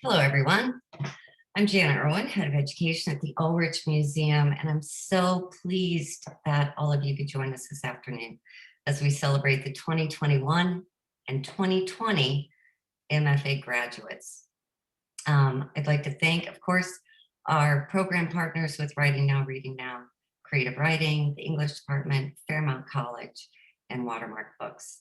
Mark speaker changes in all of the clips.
Speaker 1: Hello, everyone. I'm Janet Irwin, Head of Education at the Ulrich Museum, and I'm so pleased that all of you could join us this afternoon as we celebrate the 2021 and 2020 MFA graduates. I'd like to thank, of course, our program partners with Writing Now, Reading Now, Creative Writing, the English Department, Fairmount College, and Watermark Books.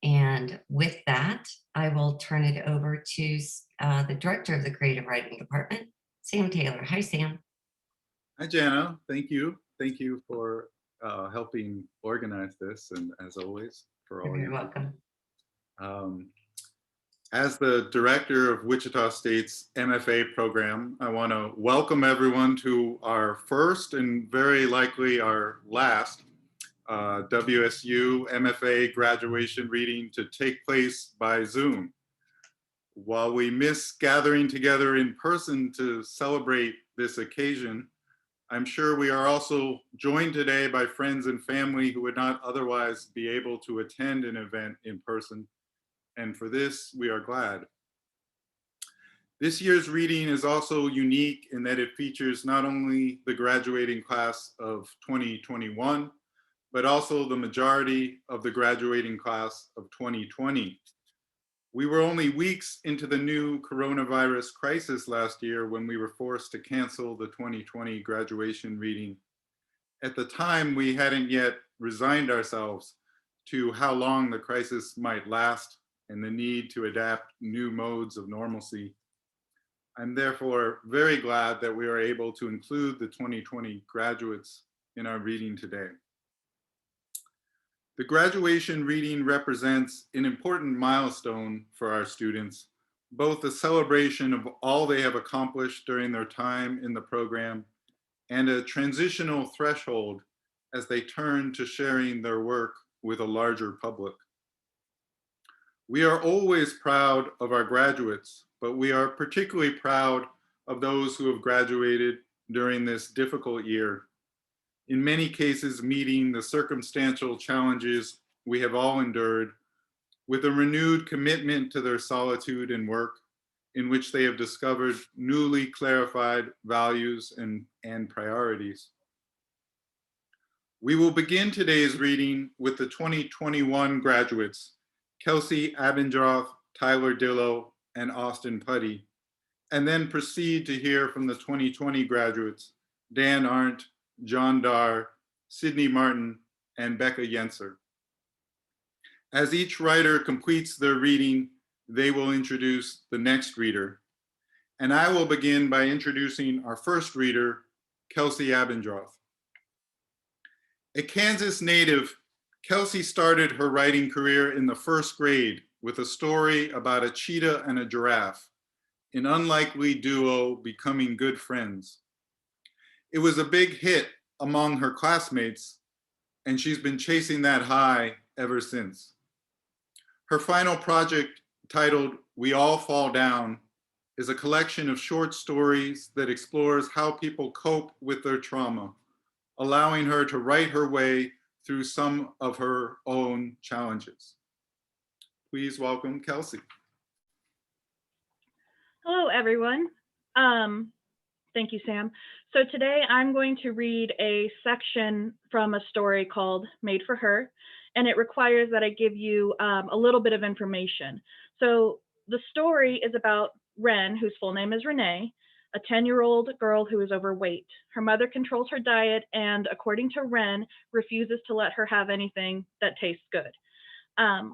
Speaker 1: And with that, I will turn it over to the director of the Creative Writing Department, Sam Taylor. Hi, Sam.
Speaker 2: Hi, Jana. Thank you. Thank you for helping organize this, and as always, for all
Speaker 1: You're welcome.
Speaker 2: As the director of Wichita State's MFA program, I want to welcome everyone to our first and very likely our last WSU MFA graduation reading to take place by Zoom. While we miss gathering together in person to celebrate this occasion, I'm sure we are also joined today by friends and family who would not otherwise be able to attend an event in person. And for this, we are glad. This year's reading is also unique in that it features not only the graduating class of 2021, but also the majority of the graduating class of 2020. We were only weeks into the new coronavirus crisis last year when we were forced to cancel the 2020 graduation reading. At the time, we hadn't yet resigned ourselves to how long the crisis might last and the need to adapt new modes of normalcy. I'm therefore very glad that we are able to include the 2020 graduates in our reading today. The graduation reading represents an important milestone for our students, both a celebration of all they have accomplished during their time in the program and a transitional threshold as they turn to sharing their work with a larger public. We are always proud of our graduates, but we are particularly proud of those who have graduated during this difficult year, in many cases meeting the circumstantial challenges we have all endured with a renewed commitment to their solitude and work, in which they have discovered newly clarified values and priorities. We will begin today's reading with the 2021 graduates, Kelsey Abendroth, Tyler Dillo, and Austin Putty, and then proceed to hear from the 2020 graduates, Dan Arndt, John Darr, Sydney Martin, and Becca Youncer. As each writer completes their reading, they will introduce the next reader. And I will begin by introducing our first reader, Kelsey Abendroth. A Kansas native, Kelsey started her writing career in the first grade with a story about a cheetah and a giraffe, an unlikely duo becoming good friends. It was a big hit among her classmates, and she's been chasing that high ever since. Her final project, titled We All Fall Down, is a collection of short stories that explores how people cope with their trauma, allowing her to write her way through some of her own challenges. Please welcome Kelsey.
Speaker 3: Hello, everyone. Thank you, Sam. So today I'm going to read a section from a story called Made for Her, and it requires that I give you a little bit of information. So the story is about Wren, whose full name is Renee, a 10-year-old girl who is overweight. Her mother controls her diet and, according to Wren, refuses to let her have anything that tastes good.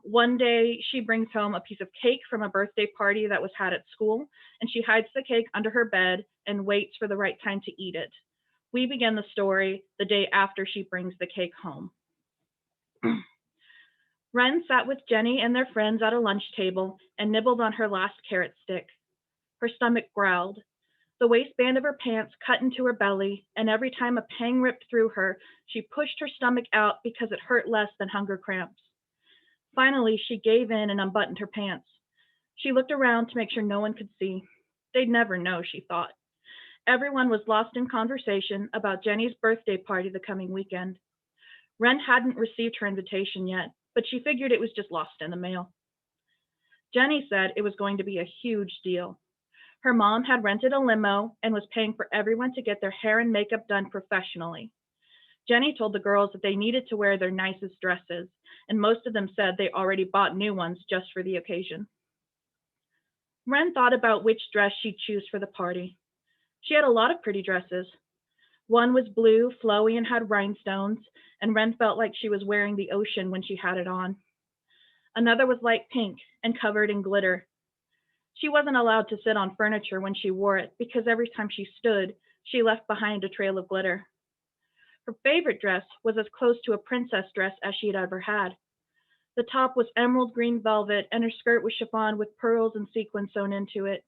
Speaker 3: One day she brings home a piece of cake from a birthday party that was had at school, and she hides the cake under her bed and waits for the right time to eat it. We begin the story the day after she brings the cake home. Wren sat with Jenny and their friends at a lunch table and nibbled on her last carrot stick. Her stomach growled. The waistband of her pants cut into her belly, and every time a pang ripped through her, she pushed her stomach out because it hurt less than hunger cramps. Finally, she gave in and unbuttoned her pants. She looked around to make sure no one could see. They'd never know, she thought. Everyone was lost in conversation about Jenny's birthday party the coming weekend. Wren hadn't received her invitation yet, but she figured it was just lost in the mail. Jenny said it was going to be a huge deal. Her mom had rented a limo and was paying for everyone to get their hair and makeup done professionally. Jenny told the girls that they needed to wear their nicest dresses, and most of them said they already bought new ones just for the occasion. Wren thought about which dress she'd choose for the party. She had a lot of pretty dresses. One was blue, flowy, and had rhinestones, and Wren felt like she was wearing the ocean when she had it on. Another was light pink and covered in glitter. She wasn't allowed to sit on furniture when she wore it because every time she stood, she left behind a trail of glitter. Her favorite dress was as close to a princess dress as she had ever had. The top was emerald green velvet, and her skirt was chiffon with pearls and sequins sewn into it.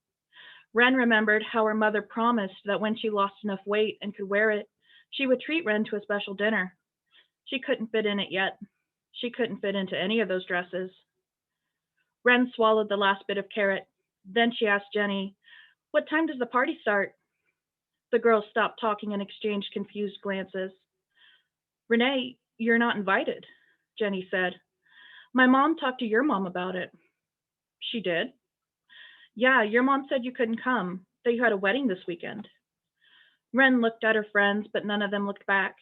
Speaker 3: Wren remembered how her mother promised that when she lost enough weight and could wear it, she would treat Wren to a special dinner. She couldn't fit in it yet. She couldn't fit into any of those dresses. Wren swallowed the last bit of carrot. Then she asked Jenny, "What time does the party start?" The girls stopped talking and exchanged confused glances. "Renee, you're not invited," Jenny said. "My mom talked to your mom about it." "She did?" "Yeah, your mom said you couldn't come, that you had a wedding this weekend." Wren looked at her friends, but none of them looked back.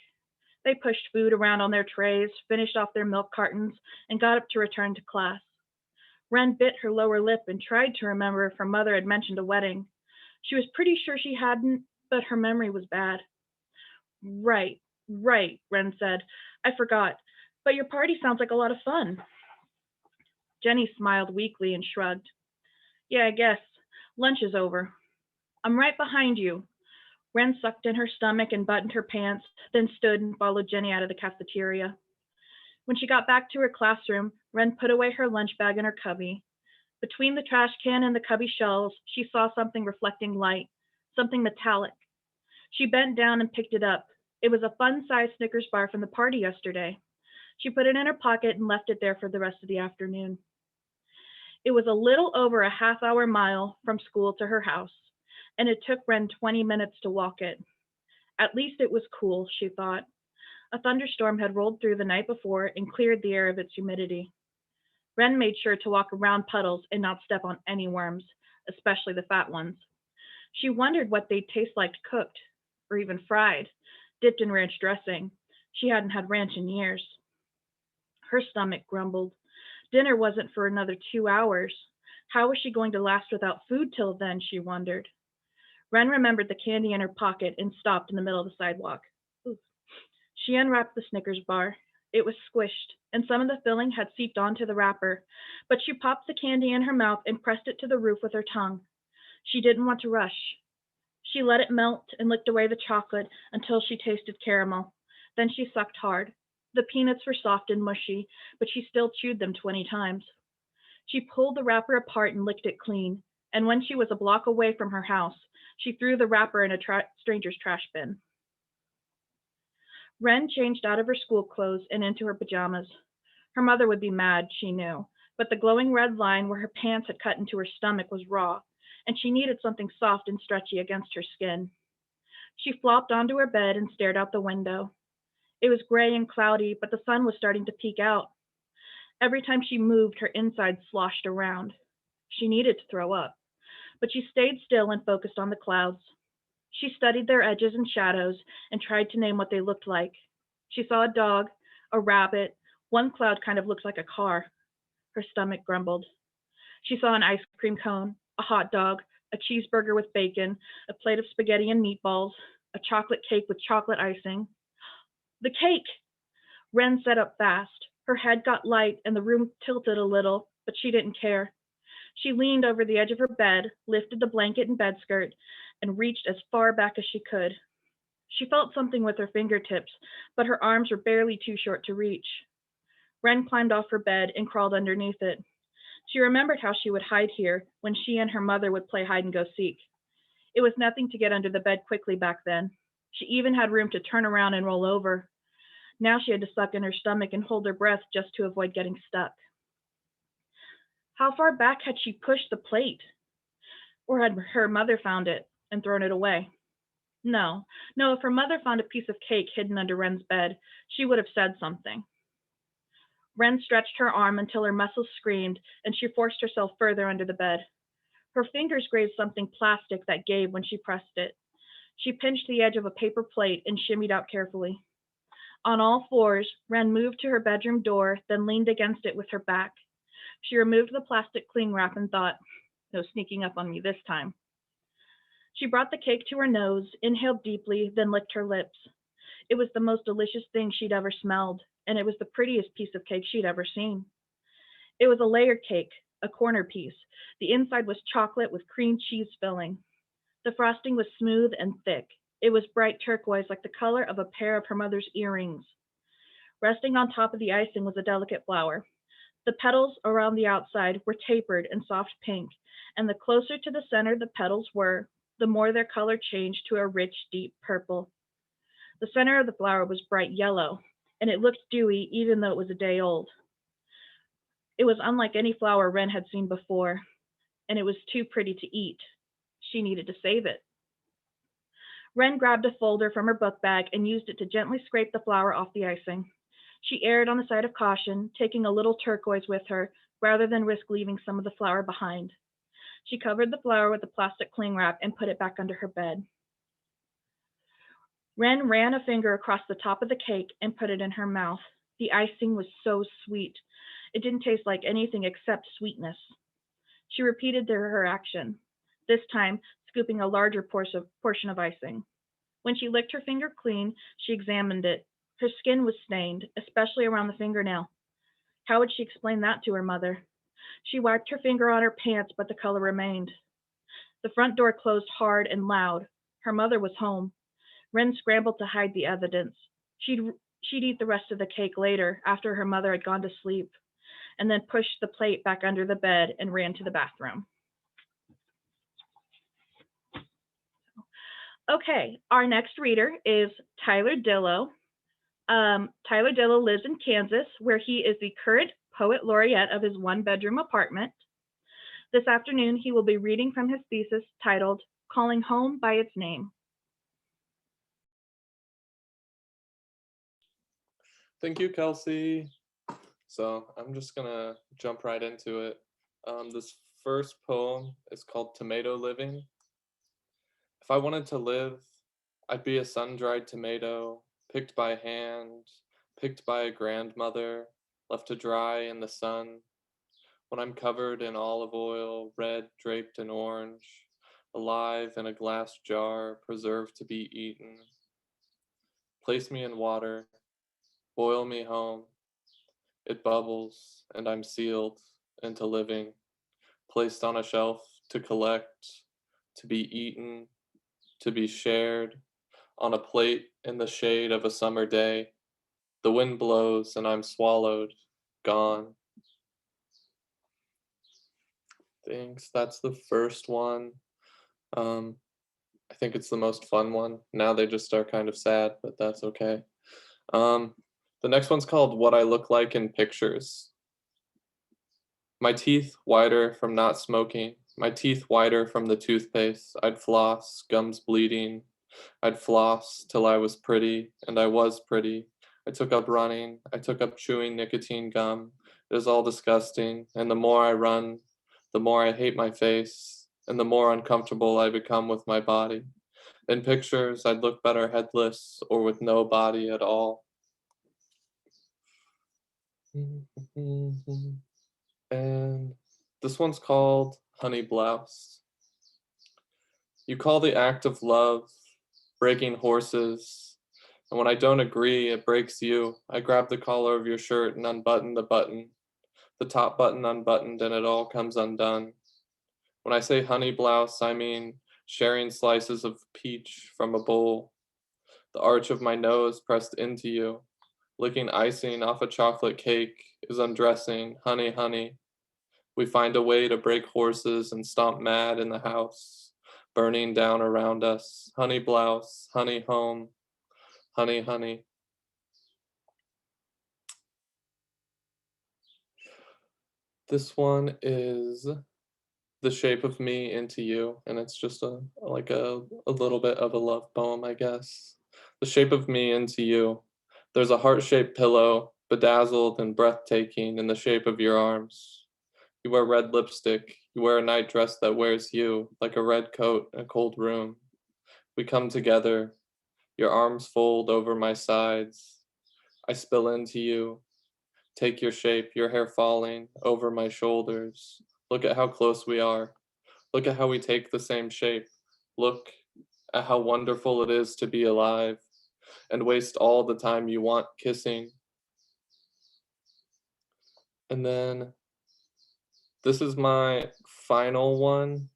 Speaker 3: They pushed food around on their trays, finished off their milk cartons, and got up to return to class. Wren bit her lower lip and tried to remember if her mother had mentioned a wedding. She was pretty sure she hadn't, but her memory was bad. Right, Wren said. "I forgot, but your party sounds like a lot of fun." Jenny smiled weakly and shrugged. "Yeah, I guess. Lunch is over. I'm right behind you." Wren sucked in her stomach and buttoned her pants, then stood and followed Jenny out of the cafeteria. When she got back to her classroom, Wren put away her lunch bag in her cubby. Between the trash can and the cubby shelves, she saw something reflecting light, something metallic. She bent down and picked it up. It was a fun-sized Snickers bar from the party yesterday. She put it in her pocket and left it there for the rest of the afternoon. It was a little over a half-hour mile from school to her house, and it took Wren 20 minutes to walk it. At least it was cool, she thought. A thunderstorm had rolled through the night before and cleared the air of its humidity. Wren made sure to walk around puddles and not step on any worms, especially the fat ones. She wondered what they'd taste like cooked, or even fried, dipped in ranch dressing. She hadn't had ranch in years. Her stomach grumbled. Dinner wasn't for another 2 hours. How was she going to last without food till then, she wondered. Wren remembered the candy in her pocket and stopped in the middle of the sidewalk. Ooh. She unwrapped the Snickers bar. It was squished, and some of the filling had seeped onto the wrapper, but she popped the candy in her mouth and pressed it to the roof with her tongue. She didn't want to rush. She let it melt and licked away the chocolate until she tasted caramel. Then she sucked hard. The peanuts were soft and mushy, but she still chewed them 20 times. She pulled the wrapper apart and licked it clean, and when she was a block away from her house, she threw the wrapper in a stranger's trash bin. Wren changed out of her school clothes and into her pajamas. Her mother would be mad, she knew, but the glowing red line where her pants had cut into her stomach was raw, and she needed something soft and stretchy against her skin. She flopped onto her bed and stared out the window. It was gray and cloudy, but the sun was starting to peek out. Every time she moved, her insides sloshed around. She needed to throw up, but she stayed still and focused on the clouds. She studied their edges and shadows and tried to name what they looked like. She saw a dog, a rabbit. One cloud kind of looked like a car. Her stomach grumbled. She saw an ice cream cone, a hot dog, a cheeseburger with bacon, a plate of spaghetti and meatballs, a chocolate cake with chocolate icing. The cake! Wren sat up fast. Her head got light and the room tilted a little, but she didn't care. She leaned over the edge of her bed, lifted the blanket and bed skirt, and reached as far back as she could. She felt something with her fingertips, but her arms were barely too short to reach. Wren climbed off her bed and crawled underneath it. She remembered how she would hide here when she and her mother would play hide-and-go-seek. It was nothing to get under the bed quickly back then. She even had room to turn around and roll over. Now she had to suck in her stomach and hold her breath just to avoid getting stuck. How far back had she pushed the plate? Or had her mother found it and thrown it away? No, if her mother found a piece of cake hidden under Wren's bed, she would have said something. Wren stretched her arm until her muscles screamed, and she forced herself further under the bed. Her fingers grazed something plastic that gave when she pressed it. She pinched the edge of a paper plate and shimmied out carefully. On all fours, Wren moved to her bedroom door, then leaned against it with her back. She removed the plastic cling wrap and thought, no sneaking up on me this time. She brought the cake to her nose, inhaled deeply, then licked her lips. It was the most delicious thing she'd ever smelled, and it was the prettiest piece of cake she'd ever seen. It was a layered cake, a corner piece. The inside was chocolate with cream cheese filling. The frosting was smooth and thick. It was bright turquoise, like the color of a pair of her mother's earrings. Resting on top of the icing was a delicate flower. The petals around the outside were tapered and soft pink, and the closer to the center the petals were, the more their color changed to a rich, deep purple. The center of the flower was bright yellow, and it looked dewy even though it was a day old. It was unlike any flower Wren had seen before, and it was too pretty to eat. She needed to save it. Wren grabbed a folder from her book bag and used it to gently scrape the flower off the icing. She erred on the side of caution, taking a little turquoise with her rather than risk leaving some of the flower behind. She covered the flower with the plastic cling wrap and put it back under her bed. Wren ran a finger across the top of the cake and put it in her mouth. The icing was so sweet. It didn't taste like anything except sweetness. She repeated her action, this time scooping a larger portion of icing. When she licked her finger clean, she examined it. Her skin was stained, especially around the fingernail. How would she explain that to her mother? She wiped her finger on her pants, but the color remained. The front door closed hard and loud. Her mother was home. Wren scrambled to hide the evidence. She'd eat the rest of the cake later, after her mother had gone to sleep, and then pushed the plate back under the bed and ran to the bathroom. Okay, our next reader is Tyler Dillo. Tyler Dillo lives in Kansas, where he is the current poet laureate of his one-bedroom apartment. This afternoon, he will be reading from his thesis titled Calling Home by Its Name.
Speaker 4: Thank you, Kelsey. So I'm just gonna jump right into it. This first poem is called Tomato Living. If I wanted to live, I'd be a sun-dried tomato, picked by hand, picked by a grandmother, left to dry in the sun. When I'm covered in olive oil, red draped in orange, alive in a glass jar, preserved to be eaten. Place me in water, boil me home. It bubbles, and I'm sealed into living, placed on a shelf to collect, to be eaten, to be shared, on a plate in the shade of a summer day. The wind blows, and I'm swallowed, gone. Thanks, that's the first one. I think it's the most fun one. Now they just are kind of sad, but that's okay. The next one's called What I Look Like in Pictures. My teeth whiter from not smoking, my teeth whiter from the toothpaste. I'd floss, gums bleeding. I'd floss till I was pretty, and I was pretty. I took up running, I took up chewing nicotine gum. It is all disgusting, and the more I run, the more I hate my face, and the more uncomfortable I become with my body. In pictures, I'd look better headless or with no body at all. And this one's called Honey Blouse. You call the act of love breaking horses, and when I don't agree, it breaks you. I grab the collar of your shirt and unbutton the button, the top button unbuttoned, and it all comes undone. When I say honey blouse, I mean sharing slices of peach from a bowl, the arch of my nose pressed into you, licking icing off a chocolate cake is undressing, honey, honey. We find a way to break horses and stomp mad in the house, burning down around us. Honey blouse, honey home, honey, honey. This one is The Shape of Me into You, and it's just a little bit of a love poem, I guess. The shape of me into you. There's a heart-shaped pillow, bedazzled and breathtaking in the shape of your arms. You wear red lipstick, You wear a nightdress that wears you like a red coat in a cold room. We come together. Your arms fold over my sides. I spill into you. Take your shape, your hair falling over my shoulders. Look at how close we are. Look at how we take the same shape. Look at how wonderful it is to be alive and waste all the time you want kissing. And then this is my final one.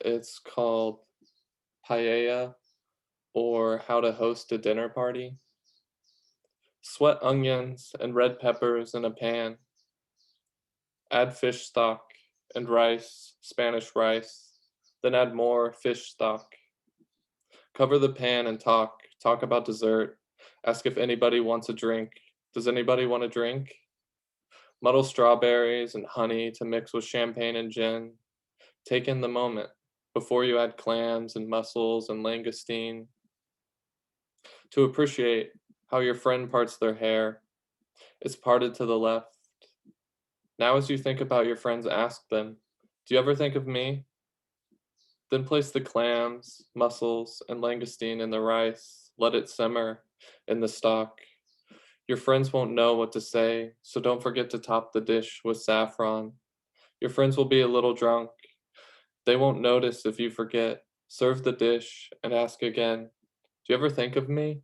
Speaker 4: It's called Paella, or How to Host a Dinner Party. Sweat onions and red peppers in a pan. Add fish stock and rice, Spanish rice. Then add more fish stock. Cover the pan and talk about dessert. Ask if anybody wants a drink. Does anybody want a drink? Muddle strawberries and honey to mix with champagne and gin. Take in the moment before you add clams and mussels and langoustine. To appreciate how your friend parts their hair. It's parted to the left. Now as you think about your friends, ask them, do you ever think of me? Then place the clams, mussels, and langoustine in the rice. Let it simmer in the stock. Your friends won't know what to say, so don't forget to top the dish with saffron. Your friends will be a little drunk. They won't notice if you forget. Serve the dish and ask again, do you ever think of me?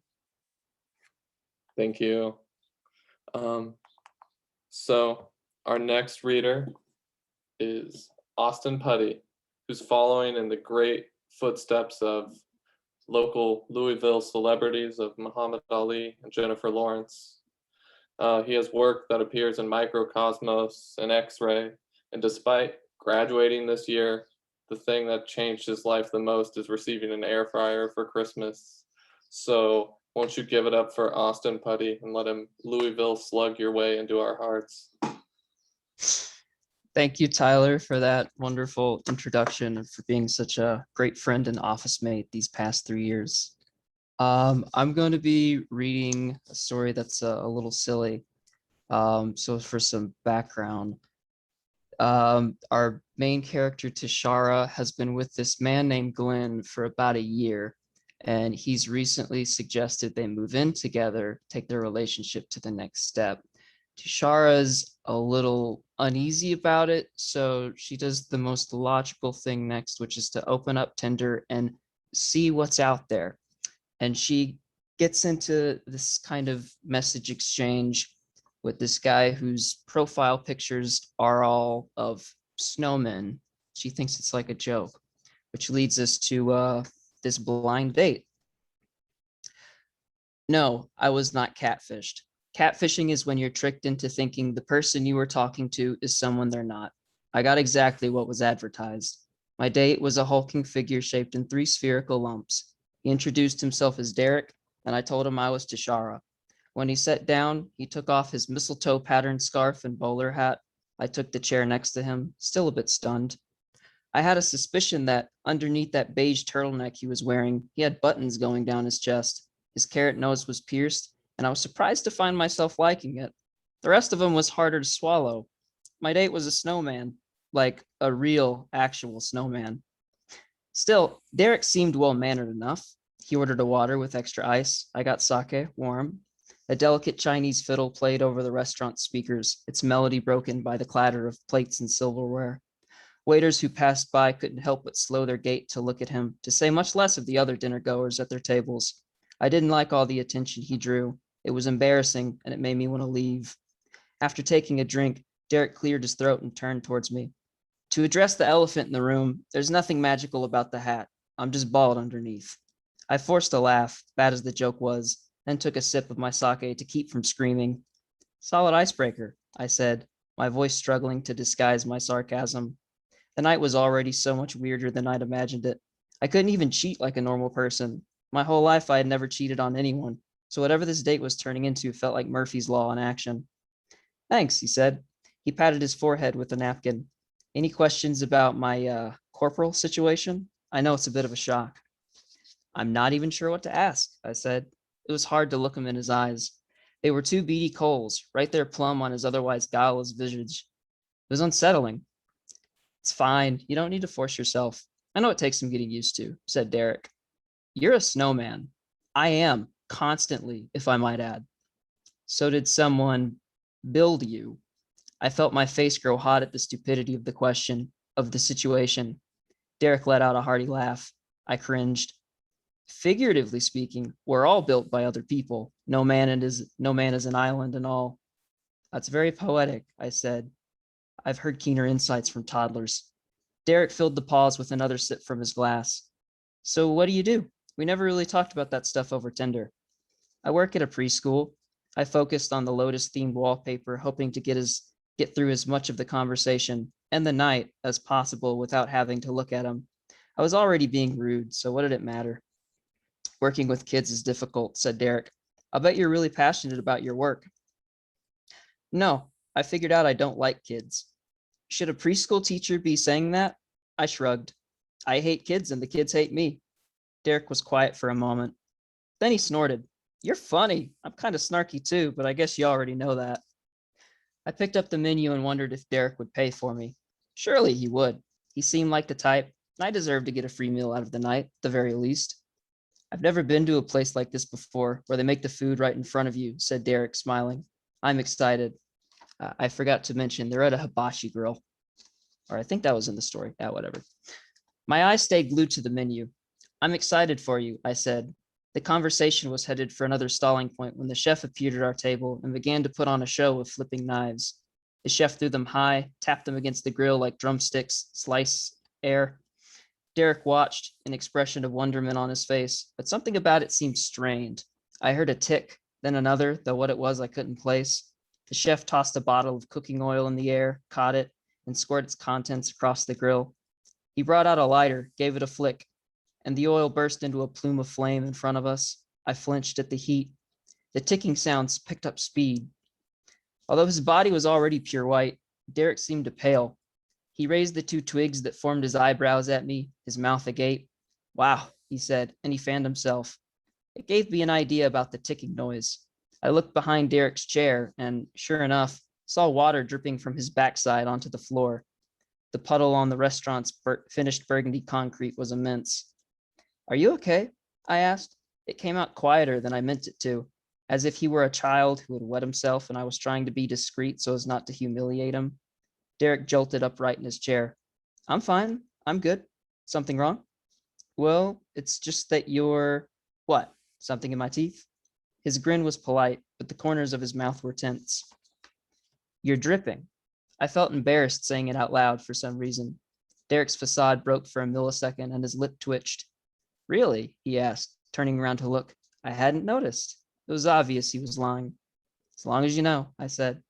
Speaker 4: Thank you. So our next reader is Austin Putty, who's following in the great footsteps of local Louisville celebrities of Muhammad Ali and Jennifer Lawrence. He has work that appears in Microcosmos and X-Ray, and despite graduating this year, the thing that changed his life the most is receiving an air fryer for Christmas. So won't you give it up for Austin Putty and let him Louisville slug your way into our hearts?
Speaker 5: Thank you, Tyler, for that wonderful introduction and for being such a great friend and office mate these past 3 years. I'm going to be reading a story that's a little silly. So for some background, our main character, Tashara, has been with this man named Glenn for about a year, and he's recently suggested they move in together, take their relationship to the next step. Tashara's a little uneasy about it, so she does the most logical thing next, which is to open up Tinder and see what's out there. And she gets into this kind of message exchange with this guy whose profile pictures are all of snowmen. She thinks it's like a joke, which leads us to this blind date. No, I was not catfished. Catfishing is when you're tricked into thinking the person you were talking to is someone they're not. I got exactly what was advertised. My date was a hulking figure shaped in 3 spherical lumps. He introduced himself as Derek, and I told him I was Tashara. When he sat down, he took off his mistletoe patterned scarf and bowler hat. I took the chair next to him, still a bit stunned. I had a suspicion that underneath that beige turtleneck he was wearing, he had buttons going down his chest. His carrot nose was pierced, and I was surprised to find myself liking it. The rest of him was harder to swallow. My date was a snowman, like a real, actual snowman. Still, Derek seemed well-mannered enough. He ordered a water with extra ice. I got sake, warm. A delicate Chinese fiddle played over the restaurant speakers, its melody broken by the clatter of plates and silverware. Waiters who passed by couldn't help but slow their gait to look at him, to say much less of the other dinner-goers at their tables. I didn't like all the attention he drew. It was embarrassing, and it made me want to leave. After taking a drink, Derek cleared his throat and turned towards me. To address the elephant in the room, there's nothing magical about the hat. I'm just bald underneath. I forced a laugh, bad as the joke was, then took a sip of my sake to keep from screaming. Solid icebreaker, I said, my voice struggling to disguise my sarcasm. The night was already so much weirder than I'd imagined it. I couldn't even cheat like a normal person. My whole life I had never cheated on anyone, so whatever this date was turning into felt like Murphy's Law in action. Thanks, he said. He patted his forehead with a napkin. Any questions about my corporal situation? I know it's a bit of a shock. I'm not even sure what to ask, I said. It was hard to look him in his eyes. They were 2 beady coals, right there plumb on his otherwise guileless visage. It was unsettling. It's fine. You don't need to force yourself. I know it takes some getting used to, said Derek. You're a snowman. I am, constantly, if I might add. So did someone build you? I felt my face grow hot at the stupidity of the question, of the situation. Derek let out a hearty laugh. I cringed. Figuratively speaking, we're all built by other people. No man is an island and all. That's very poetic, I said. I've heard keener insights from toddlers. Derek filled the pause with another sip from his glass. So what do you do? We never really talked about that stuff over Tinder. I work at a preschool. I focused on the Lotus-themed wallpaper, hoping to get through as much of the conversation and the night as possible without having to look at him. I was already being rude, so what did it matter? Working with kids is difficult, said Derek. I'll bet you're really passionate about your work. No, I figured out I don't like kids. Should a preschool teacher be saying that? I shrugged. I hate kids and the kids hate me. Derek was quiet for a moment. Then he snorted. You're funny. I'm kind of snarky too, but I guess you already know that. I picked up the menu and wondered if Derek would pay for me. Surely he would. He seemed like the type. I deserved to get a free meal out of the night, at the very least. I've never been to a place like this before, where they make the food right in front of you, said Derek, smiling. I'm excited. I forgot to mention, they're at a hibachi grill. Or I think that was in the story. Yeah, whatever. My eyes stayed glued to the menu. I'm excited for you, I said. The conversation was headed for another stalling point when the chef appeared at our table and began to put on a show with flipping knives. The chef threw them high, tapped them against the grill like drumsticks, slice air. Derek watched, an expression of wonderment on his face, but something about it seemed strained. I heard a tick, then another, though what it was I couldn't place. The chef tossed a bottle of cooking oil in the air, caught it, and squirted its contents across the grill. He brought out a lighter, gave it a flick, and the oil burst into a plume of flame in front of us. I flinched at the heat. The ticking sounds picked up speed. Although his body was already pure white, Derek seemed to pale. He raised the two twigs that formed his eyebrows at me, his mouth agape. Wow, he said, and he fanned himself. It gave me an idea about the ticking noise. I looked behind Derek's chair and, sure enough, saw water dripping from his backside onto the floor. The puddle on the restaurant's finished burgundy concrete was immense. Are you okay? I asked. It came out quieter than I meant it to, as if he were a child who had wet himself and I was trying to be discreet so as not to humiliate him. Derek jolted upright in his chair. I'm fine. I'm good. Something wrong? Well, it's just that you're... What? Something in my teeth? His grin was polite, but the corners of his mouth were tense. You're dripping. I felt embarrassed saying it out loud for some reason. Derek's facade broke for a millisecond and his lip twitched. Really? He asked, turning around to look. I hadn't noticed. It was obvious he was lying. As long as you know, I said.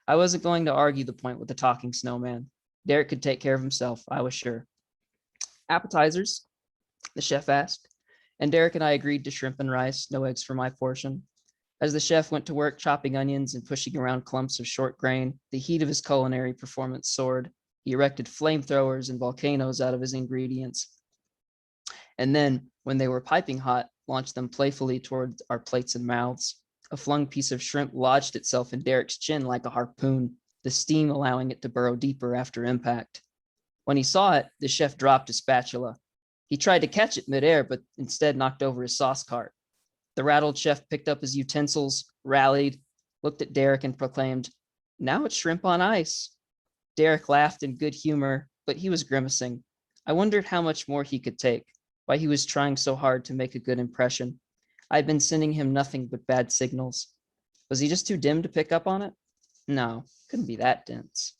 Speaker 5: I wasn't going to argue the point with the talking snowman. Derek could take care of himself, I was sure. Appetizers? The chef asked, and Derek and I agreed to shrimp and rice, no eggs for my portion. As the chef went to work chopping onions and pushing around clumps of short grain, the heat of his culinary performance soared. He erected flamethrowers and volcanoes out of his ingredients. And then, when they were piping hot, launched them playfully towards our plates and mouths. A flung piece of shrimp lodged itself in Derek's chin like a harpoon, the steam allowing it to burrow deeper after impact. When he saw it, the chef dropped his spatula. He tried to catch it midair, but instead knocked over his sauce cart. The rattled chef picked up his utensils, rallied, looked at Derek and proclaimed, "Now it's shrimp on ice." Derek laughed in good humor, but he was grimacing. I wondered how much more he could take, why he was trying so hard to make a good impression. I'd been sending him nothing but bad signals. Was he just too dim to pick up on it? No, couldn't be that dense.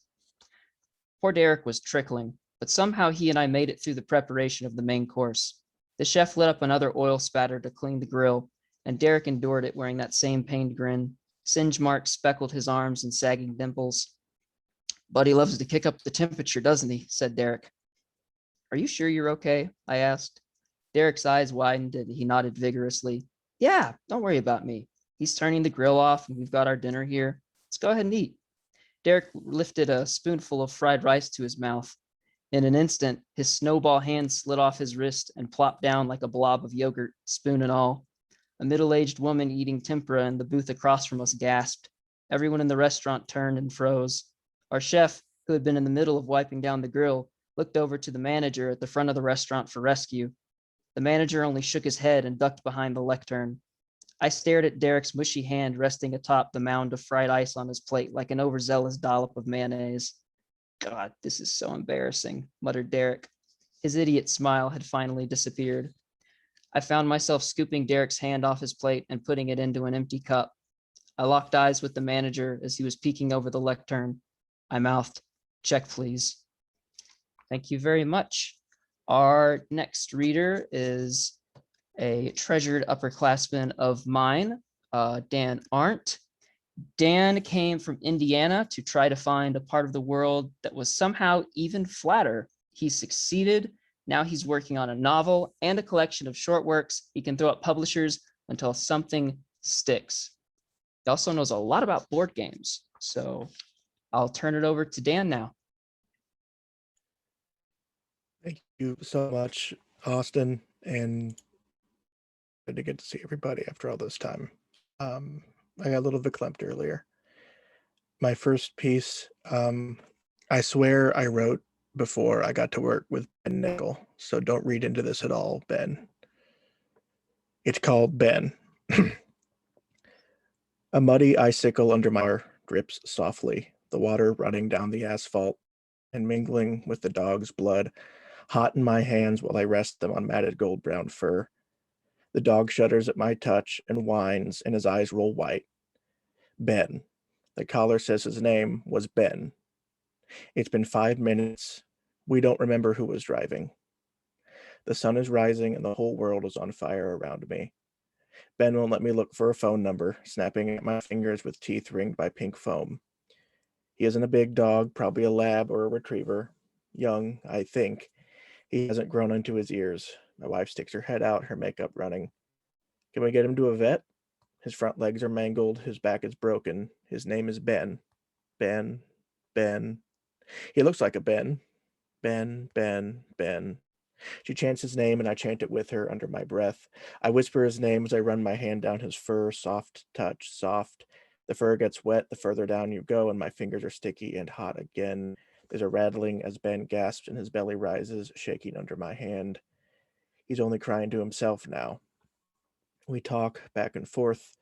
Speaker 5: Poor Derek was trickling, but somehow he and I made it through the preparation of the main course. The chef lit up another oil spatter to clean the grill, and Derek endured it wearing that same pained grin. Singe marks speckled his arms and sagging dimples. But he loves to kick up the temperature, doesn't he? Said Derek. Are you sure you're okay? I asked. Derek's eyes widened and he nodded vigorously. Yeah, don't worry about me. He's turning the grill off and we've got our dinner here. Let's go ahead and eat. Derek lifted a spoonful of fried rice to his mouth. In an instant, his snowball hand slid off his wrist and plopped down like a blob of yogurt, spoon and all. A middle-aged woman eating tempura in the booth across from us gasped. Everyone in the restaurant turned and froze. Our chef, who had been in the middle of wiping down the grill, looked over to the manager at the front of the restaurant for rescue. The manager only shook his head and ducked behind the lectern. I stared at Derek's mushy hand resting atop the mound of fried ice on his plate like an overzealous dollop of mayonnaise. God, this is so embarrassing, muttered Derek. His idiot smile had finally disappeared. I found myself scooping Derek's hand off his plate and putting it into an empty cup. I locked eyes with the manager as he was peeking over the lectern. I mouthed, "Check, please." Thank you very much. Our next reader is a treasured upperclassman of mine, Dan Arndt. Dan came from Indiana to try to find a part of the world that was somehow even flatter. He succeeded. Now he's working on a novel and a collection of short works he can throw at publishers until something sticks. He also knows a lot about board games. So I'll turn it over to Dan now.
Speaker 6: Thank you so much, Austin, and good to get to see everybody after all this time. I got a little verklempt earlier. My first piece, I swear I wrote before I got to work with Ben Nickel, so don't read into this at all, Ben. It's called Ben. A muddy icicle under my car drips softly, the water running down the asphalt and mingling with the dog's blood, hot in my hands while I rest them on matted gold-brown fur. The dog shudders at my touch and whines, and his eyes roll white. Ben. The collar says his name was Ben. It's been 5 minutes. We don't remember who was driving. The sun is rising and the whole world is on fire around me. Ben won't let me look for a phone number, snapping at my fingers with teeth ringed by pink foam. He isn't a big dog, probably a lab or a retriever. Young, I think. He hasn't grown into his ears. My wife sticks her head out, her makeup running. Can we get him to a vet? His front legs are mangled, his back is broken. His name is Ben. Ben. Ben. He looks like a Ben. Ben, Ben, Ben. She chants his name and I chant it with her under my breath. I whisper his name as I run my hand down his fur, soft touch, soft. The fur gets wet the further down you go, and my fingers are sticky and hot again. There's a rattling as Ben gasps and his belly rises, shaking under my hand. He's only crying to himself now. We talk back and forth.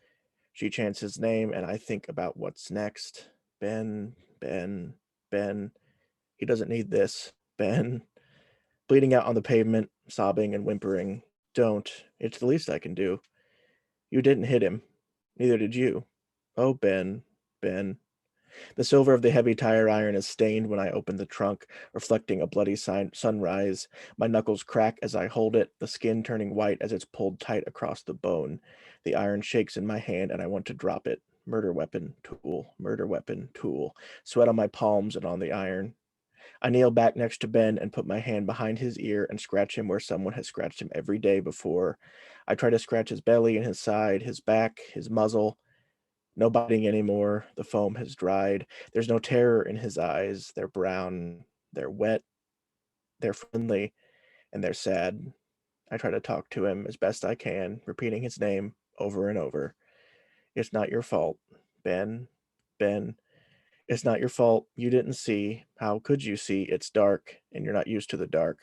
Speaker 6: She chants his name and I think about what's next. Ben, Ben, Ben. He doesn't need this. Ben. Bleeding out on the pavement, sobbing and whimpering. Don't. It's the least I can do. You didn't hit him. Neither did you. Oh, Ben, Ben. The silver of the heavy tire iron is stained when I open the trunk, reflecting a bloody sunrise. My knuckles crack as I hold it, the skin turning white as it's pulled tight across the bone. The iron shakes in my hand and I want to drop it. Murder weapon, tool, murder weapon, tool. Sweat on my palms and on the iron. I kneel back next to Ben and put my hand behind his ear and scratch him where someone has scratched him every day before. I try to scratch his belly and his side, his back, his muzzle. No biting anymore. The foam has dried. There's no terror in his eyes. They're brown. They're wet. They're friendly. And they're sad. I try to talk to him as best I can, repeating his name over and over. It's not your fault, Ben. Ben. It's not your fault. You didn't see. How could you see? It's dark, and you're not used to the dark.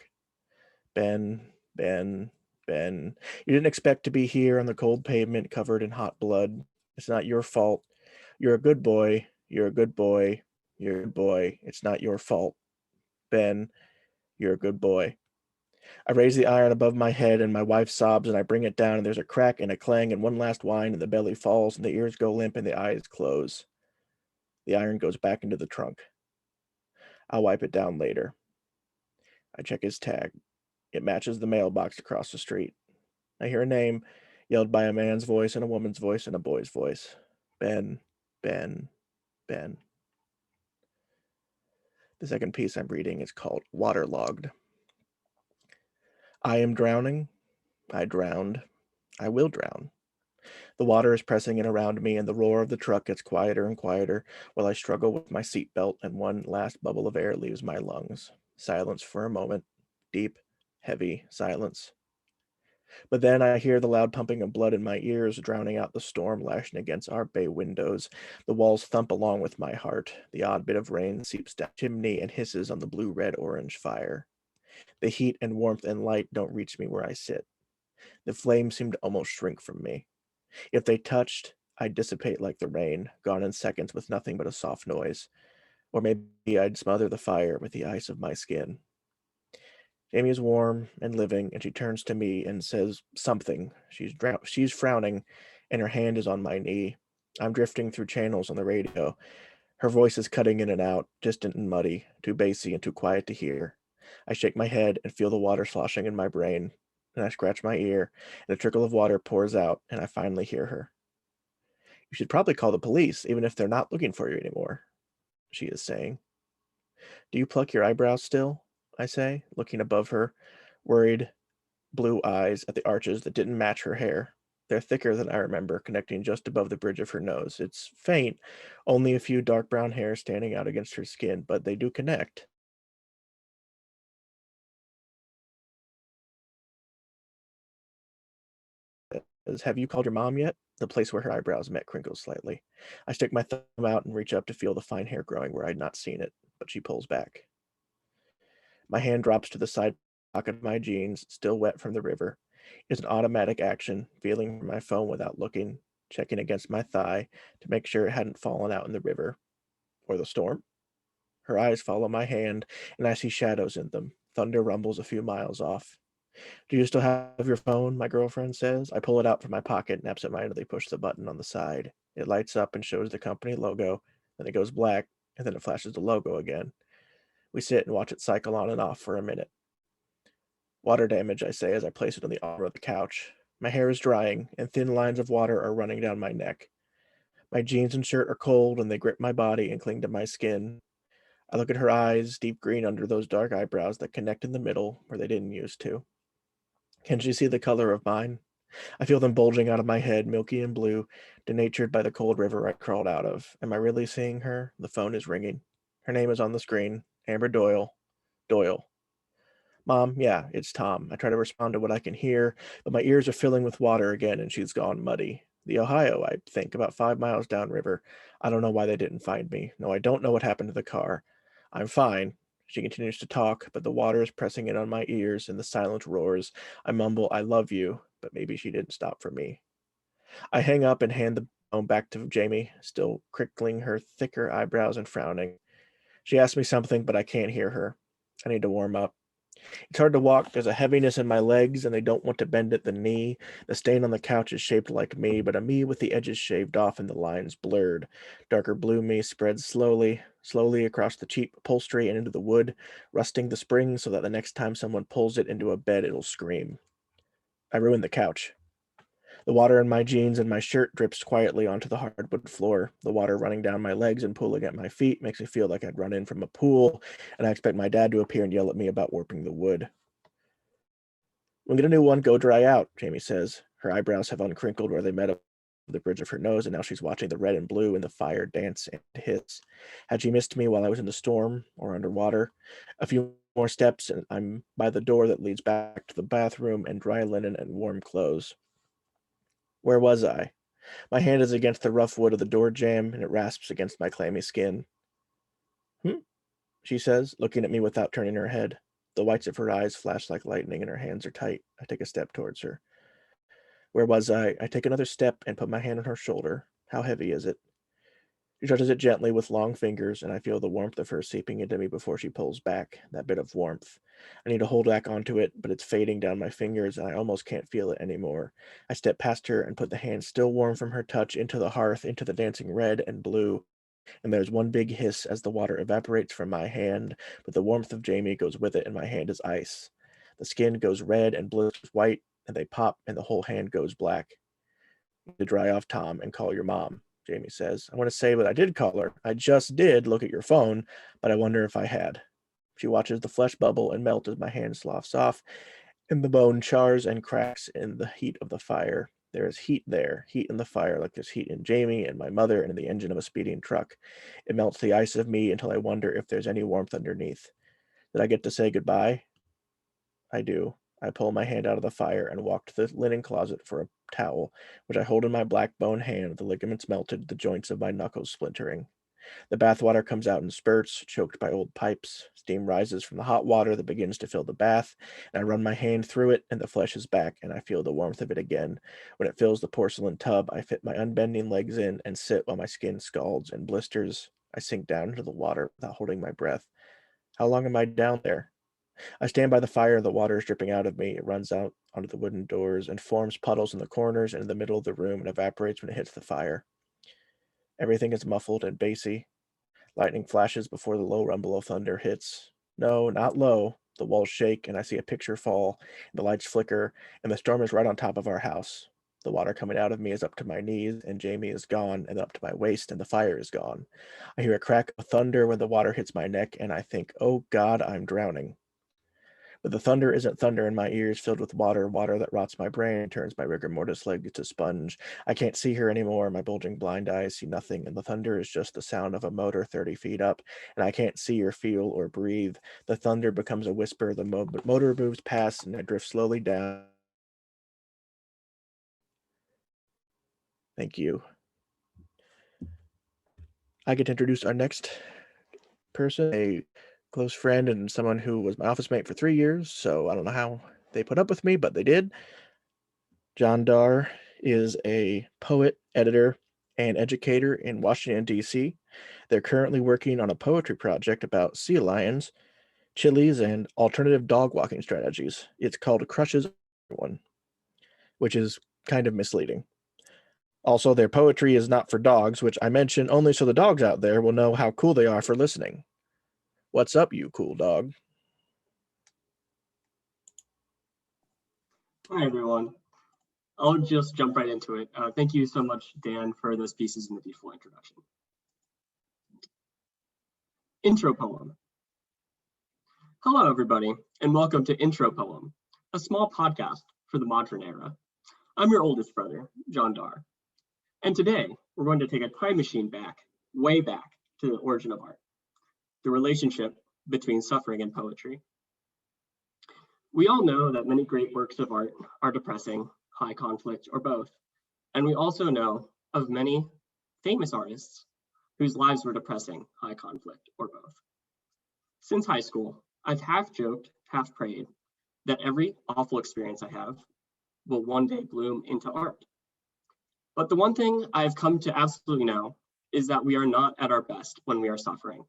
Speaker 6: Ben. Ben. Ben. You didn't expect to be here on the cold pavement covered in hot blood. It's not your fault. You're a good boy. You're a good boy. You're a good boy. It's not your fault. Ben, you're a good boy. I raise the iron above my head and my wife sobs and I bring it down and there's a crack and a clang and one last whine and the belly falls and the ears go limp and the eyes close. The iron goes back into the trunk. I'll wipe it down later. I check his tag. It matches the mailbox across the street. I hear a name yelled by a man's voice and a woman's voice and a boy's voice. Ben, Ben, Ben. The second piece I'm reading is called Waterlogged. I am drowning. I drowned. I will drown. The water is pressing in around me and the roar of the truck gets quieter and quieter while I struggle with my seatbelt and one last bubble of air leaves my lungs. Silence for a moment. Deep, heavy silence. But then I hear the loud pumping of blood in my ears, drowning out the storm lashing against our bay windows. The walls thump along with my heart. The odd bit of rain seeps down the chimney and hisses on the blue, red, orange fire. The heat and warmth and light don't reach me where I sit. The flames seem to almost shrink from me. If they touched, I'd dissipate like the rain, gone in seconds with nothing but a soft noise. Or maybe I'd smother the fire with the ice of my skin. Jamie is warm and living, and she turns to me and says something. She's frowning, and her hand is on my knee. I'm drifting through channels on the radio. Her voice is cutting in and out, distant and muddy, too bassy and too quiet to hear. I shake my head and feel the water sloshing in my brain, and I scratch my ear, and a trickle of water pours out, and I finally hear her. You should probably call the police, even if they're not looking for you anymore, she is saying. Do you pluck your eyebrows still? I say, looking above her, worried blue eyes at the arches that didn't match her hair. They're thicker than I remember, connecting just above the bridge of her nose. It's faint, only a few dark brown hairs standing out against her skin, but they do connect. Have you called your mom yet? The place where her eyebrows met crinkles slightly. I stick my thumb out and reach up to feel the fine hair growing where I'd not seen it, but she pulls back. My hand drops to the side pocket of my jeans, still wet from the river. It's an automatic action, feeling for my phone without looking, checking against my thigh to make sure it hadn't fallen out in the river. Or the storm. Her eyes follow my hand, and I see shadows in them. Thunder rumbles a few miles off. Do you still have your phone? My girlfriend says. I pull it out from my pocket and absentmindedly push the button on the side. It lights up and shows the company logo, then it goes black, and then it flashes the logo again. We sit and watch it cycle on and off for a minute. Water damage, I say as I place it on the arm of the couch. My hair is drying, and thin lines of water are running down my neck. My jeans and shirt are cold, and they grip my body and cling to my skin. I look at her eyes, deep green under those dark eyebrows that connect in the middle where they didn't used to. Can she see the color of mine? I feel them bulging out of my head, milky and blue, denatured by the cold river I crawled out of. Am I really seeing her? The phone is ringing. Her name is on the screen. Amber Doyle. Doyle. Mom, yeah, it's Tom. I try to respond to what I can hear, but my ears are filling with water again, and she's gone muddy. The Ohio, I think, about 5 miles downriver. I don't know why they didn't find me. No, I don't know what happened to the car. I'm fine. She continues to talk, but the water is pressing in on my ears, and the silence roars. I mumble, I love you, but maybe she didn't stop for me. I hang up and hand the phone back to Jamie, still crinkling her thicker eyebrows and frowning. She asks me something, but I can't hear her. I need to warm up. It's hard to walk. There's a heaviness in my legs, and they don't want to bend at the knee. The stain on the couch is shaped like me, but a me with the edges shaved off and the lines blurred. Darker blue me spreads slowly across the cheap upholstery and into the wood, rusting the springs so that the next time someone pulls it into a bed, it'll scream. I ruined the couch. The water in my jeans and my shirt drips quietly onto the hardwood floor. The water running down my legs and pooling at my feet makes me feel like I'd run in from a pool, and I expect my dad to appear and yell at me about warping the wood. We'll get a new one, go dry out, Jamie says. Her eyebrows have uncrinkled where they met up the bridge of her nose, and now she's watching the red and blue in the fire dance and hiss. Had she missed me while I was in the storm or underwater? A few more steps, and I'm by the door that leads back to the bathroom and dry linen and warm clothes. Where was I? My hand is against the rough wood of the door jamb, and it rasps against my clammy skin. She says, looking at me without turning her head. The whites of her eyes flash like lightning, and her hands are tight. I take a step towards her. Where was I? I take another step and put my hand on her shoulder. How heavy is it? She touches it gently with long fingers, and I feel the warmth of her seeping into me before she pulls back, that bit of warmth. I need to hold back onto it, but it's fading down my fingers, and I almost can't feel it anymore. I step past her and put the hand still warm from her touch into the hearth, into the dancing red and blue, and there's one big hiss as the water evaporates from my hand, but the warmth of Jamie goes with it, and my hand is ice. The skin goes red and blisters white, and they pop, and the whole hand goes black. You need to dry off, Tom, and call your mom, Jamie says. I want to say, but I did call her. I just did look at your phone, but I wonder if I had. She watches the flesh bubble and melt as my hand sloughs off, and the bone chars and cracks in the heat of the fire. There is heat there, heat in the fire, like there's heat in Jamie and my mother and in the engine of a speeding truck. It melts the ice of me until I wonder if there's any warmth underneath. Did I get to say goodbye? I do. I pull my hand out of the fire and walk to the linen closet for a towel, which I hold in my black bone hand, the ligaments melted, the joints of my knuckles splintering. The bathwater comes out in spurts, choked by old pipes. Steam rises from the hot water that begins to fill the bath, and I run my hand through it, and the flesh is back, and I feel the warmth of it again. When it fills the porcelain tub, I fit my unbending legs in and sit while my skin scalds and blisters. I sink down into the water without holding my breath. How long am I down there? I stand by the fire, the water is dripping out of me. It runs out onto the wooden doors and forms puddles in the corners and in the middle of the room and evaporates when it hits the fire. Everything is muffled and bassy. Lightning flashes before the low rumble of thunder hits. No, not low. The walls shake and I see a picture fall, and the lights flicker, and the storm is right on top of our house. The water coming out of me is up to my knees, and Jamie is gone, and up to my waist, and the fire is gone. I hear a crack of thunder when the water hits my neck, and I think, oh God, I'm drowning. But the thunder isn't thunder in my ears, filled with water, water that rots my brain, turns my rigor mortis leg to sponge. I can't see her anymore. My bulging blind eyes see nothing, and the thunder is just the sound of a motor 30 feet up, and I can't see or feel or breathe. The thunder becomes a whisper, the motor moves past, and I drift slowly down. Thank you. I get to introduce our next person, a close friend and someone who was my office mate for 3 years, so I don't know how they put up with me, but they did. John Dar is a poet, editor, and educator in Washington, D.C. They're currently working on a poetry project about sea lions, chilies, and alternative dog walking strategies. It's called Crushes One, which is kind of misleading. Also, their poetry is not for dogs, which I mention only so the dogs out there will know how cool they are for listening. What's up, you cool dog?
Speaker 7: Hi, everyone. I'll just jump right into it. Thank you so much, Dan, for those pieces and the beautiful introduction. Intro poem. Hello, everybody, and welcome to Intro Poem, a small podcast for the modern era. I'm your oldest brother, John Dar, and today we're going to take a time machine back, way back to the origin of art, the relationship between suffering and poetry. We all know that many great works of art are depressing, high conflict, or both. And we also know of many famous artists whose lives were depressing, high conflict, or both. Since high school, I've half joked, half prayed that every awful experience I have will one day bloom into art. But the one thing I've come to absolutely know is that we are not at our best when we are suffering.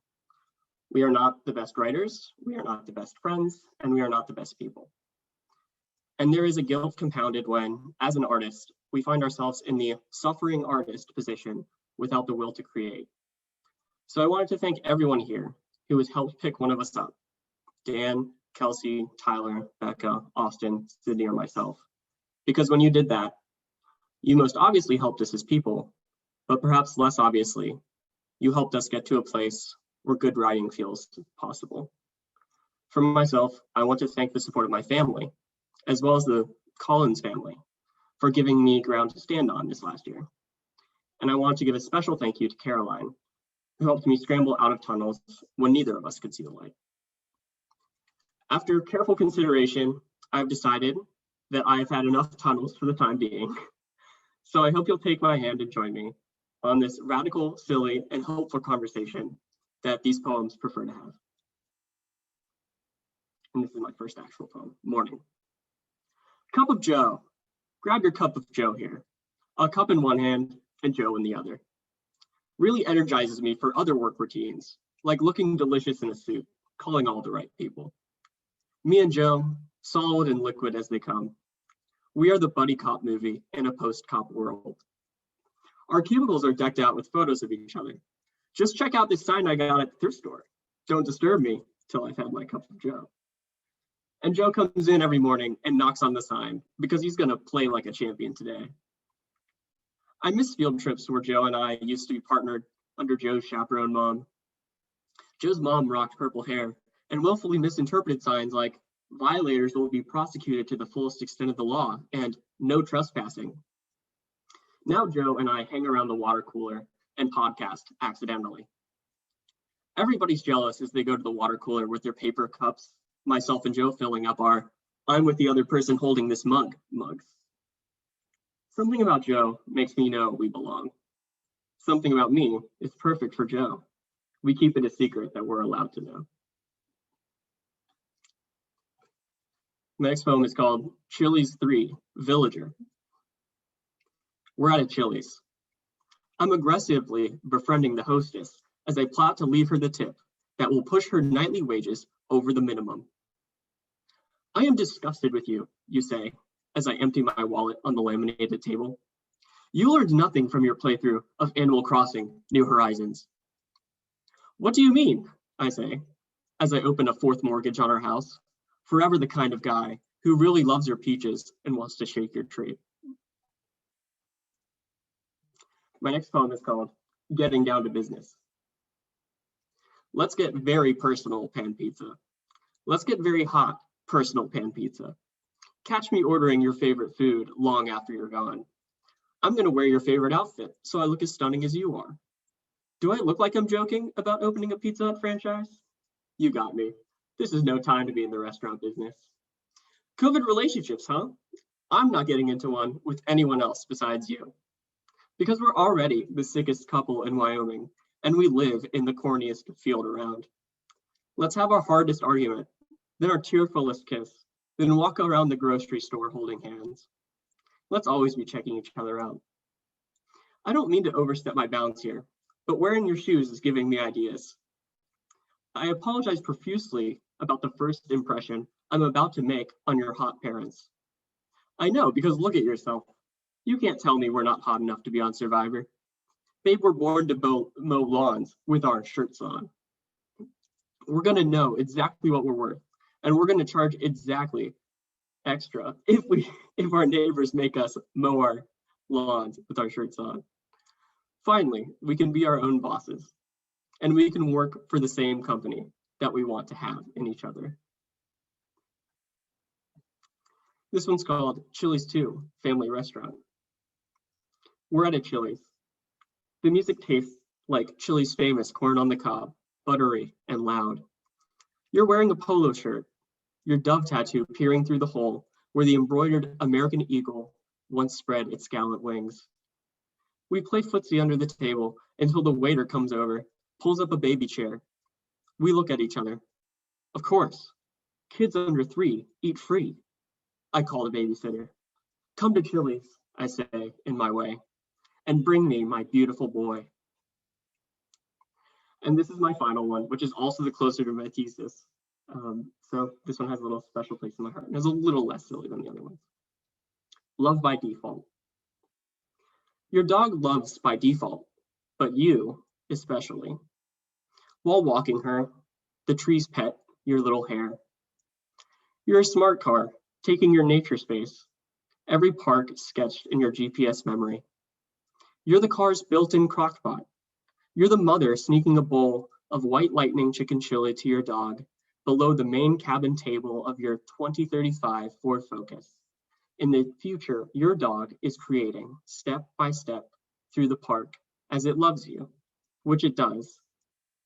Speaker 7: We are not the best writers, we are not the best friends, and we are not the best people. And there is a guilt compounded when, as an artist, we find ourselves in the suffering artist position without the will to create. So I wanted to thank everyone here who has helped pick one of us up. Dan, Kelsey, Tyler, Becca, Austin, Sydney, or myself. Because when you did that, you most obviously helped us as people, but perhaps less obviously, you helped us get to a place where good writing feels possible. For myself, I want to thank the support of my family, as well as the Collins family, for giving me ground to stand on this last year. And I want to give a special thank you to Caroline, who helped me scramble out of tunnels when neither of us could see the light. After careful consideration, I've decided that I've had enough tunnels for the time being. So I hope you'll take my hand and join me on this radical, silly, and hopeful conversation that these poems prefer to have. And this is my first actual poem, Morning. Cup of Joe. Grab your cup of Joe here. A cup in one hand and Joe in the other. Really energizes me for other work routines, like looking delicious in a suit, calling all the right people. Me and Joe, solid and liquid as they come. We are the buddy cop movie in a post-cop world. Our cubicles are decked out with photos of each other. Just check out this sign I got at the thrift store. Don't disturb me till I've had my cup of Joe. And Joe comes in every morning and knocks on the sign because he's gonna play like a champion today. I miss field trips where Joe and I used to be partnered under Joe's chaperone mom. Joe's mom rocked purple hair and willfully misinterpreted signs like violators will be prosecuted to the fullest extent of the law and no trespassing. Now Joe and I hang around the water cooler and podcast accidentally. Everybody's jealous as they go to the water cooler with their paper cups, myself and Joe filling up our I'm with the other person holding this mugs. Something about Joe makes me know we belong. Something about me is perfect for Joe. We keep it a secret that we're allowed to know. My next poem is called Chili's 3, Villager. We're at a Chili's. I'm aggressively befriending the hostess as I plot to leave her the tip that will push her nightly wages over the minimum. I am disgusted with you, you say, as I empty my wallet on the laminated table. You learned nothing from your playthrough of Animal Crossing: New Horizons. What do you mean? I say, as I open a 4th mortgage on our house, forever the kind of guy who really loves your peaches and wants to shake your tree. My next poem is called Getting Down to Business. Let's get very personal, pan pizza. Let's get very hot, personal pan pizza. Catch me ordering your favorite food long after you're gone. I'm gonna wear your favorite outfit so I look as stunning as you are. Do I look like I'm joking about opening a Pizza Hut franchise? You got me. This is no time to be in the restaurant business. COVID relationships, huh? I'm not getting into one with anyone else besides you. Because we're already the sickest couple in Wyoming, and we live in the corniest field around. Let's have our hardest argument, then our tearfulest kiss, then walk around the grocery store holding hands. Let's always be checking each other out. I don't mean to overstep my bounds here, but wearing your shoes is giving me ideas. I apologize profusely about the first impression I'm about to make on your hot parents. I know, because look at yourself. You can't tell me we're not hot enough to be on Survivor. Babe, we're born to mow lawns with our shirts on. We're gonna know exactly what we're worth, and we're gonna charge exactly extra if our neighbors make us mow our lawns with our shirts on. Finally, we can be our own bosses, and we can work for the same company that we want to have in each other. This one's called Chili's 2, Family Restaurant. We're at a Chili's. The music tastes like Chili's famous corn on the cob, buttery and loud. You're wearing a polo shirt, your dove tattoo peering through the hole where the embroidered American eagle once spread its gallant wings. We play footsie under the table until the waiter comes over, pulls up a baby chair. We look at each other. Of course, kids under 3 eat free. I call the babysitter. Come to Chili's, I say in my way, and bring me my beautiful boy. And this is my final one, which is also the closer to my thesis. So this one has a little special place in my heart. And it's a little less silly than the other ones. Love by default. Your dog loves by default, but you especially. While walking her, the trees pet your little hair. You're a smart car, taking your nature space. Every park sketched in your GPS memory. You're the car's built-in crockpot. You're the mother sneaking a bowl of white lightning chicken chili to your dog below the main cabin table of your 2035 Ford Focus. In the future, your dog is creating step by step through the park as it loves you, which it does,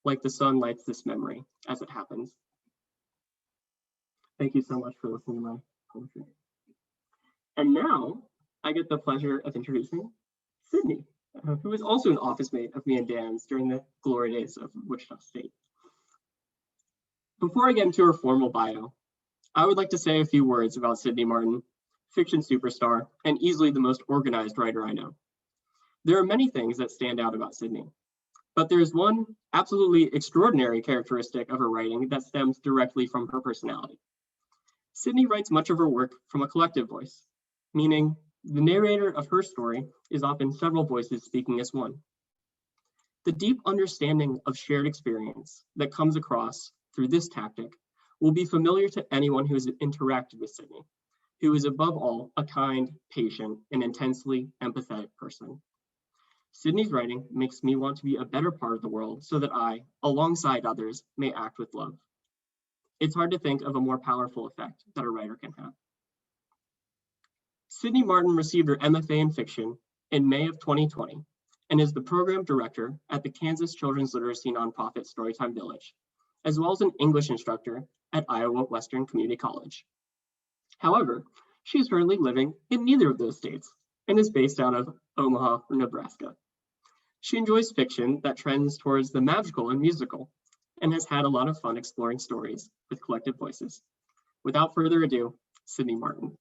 Speaker 7: like the sun lights this memory as it happens. Thank you so much for listening to my poetry. And now I get the pleasure of introducing Sydney, who is also an office mate of me and Dan's during the glory days of Wichita State. Before I get into her formal bio, I would like to say a few words about Sydney Martin, fiction superstar, and easily the most organized writer I know. There are many things that stand out about Sydney, but there is one absolutely extraordinary characteristic of her writing that stems directly from her personality. Sydney writes much of her work from a collective voice, meaning the narrator of her story is often several voices speaking as one. The deep understanding of shared experience that comes across through this tactic will be familiar to anyone who has interacted with Sydney, who is above all a kind, patient, and intensely empathetic person. Sydney's writing makes me want to be a better part of the world so that I, alongside others, may act with love. It's hard to think of a more powerful effect that a writer can have. Sydney Martin received her MFA in fiction in May of 2020 and is the program director at the Kansas Children's Literacy nonprofit Storytime Village, as well as an English instructor at Iowa Western Community College. However, she is currently living in neither of those states and is based out of Omaha, Nebraska. She enjoys fiction that trends towards the magical and musical, and has had a lot of fun exploring stories with collective voices. Without further ado, Sydney Martin.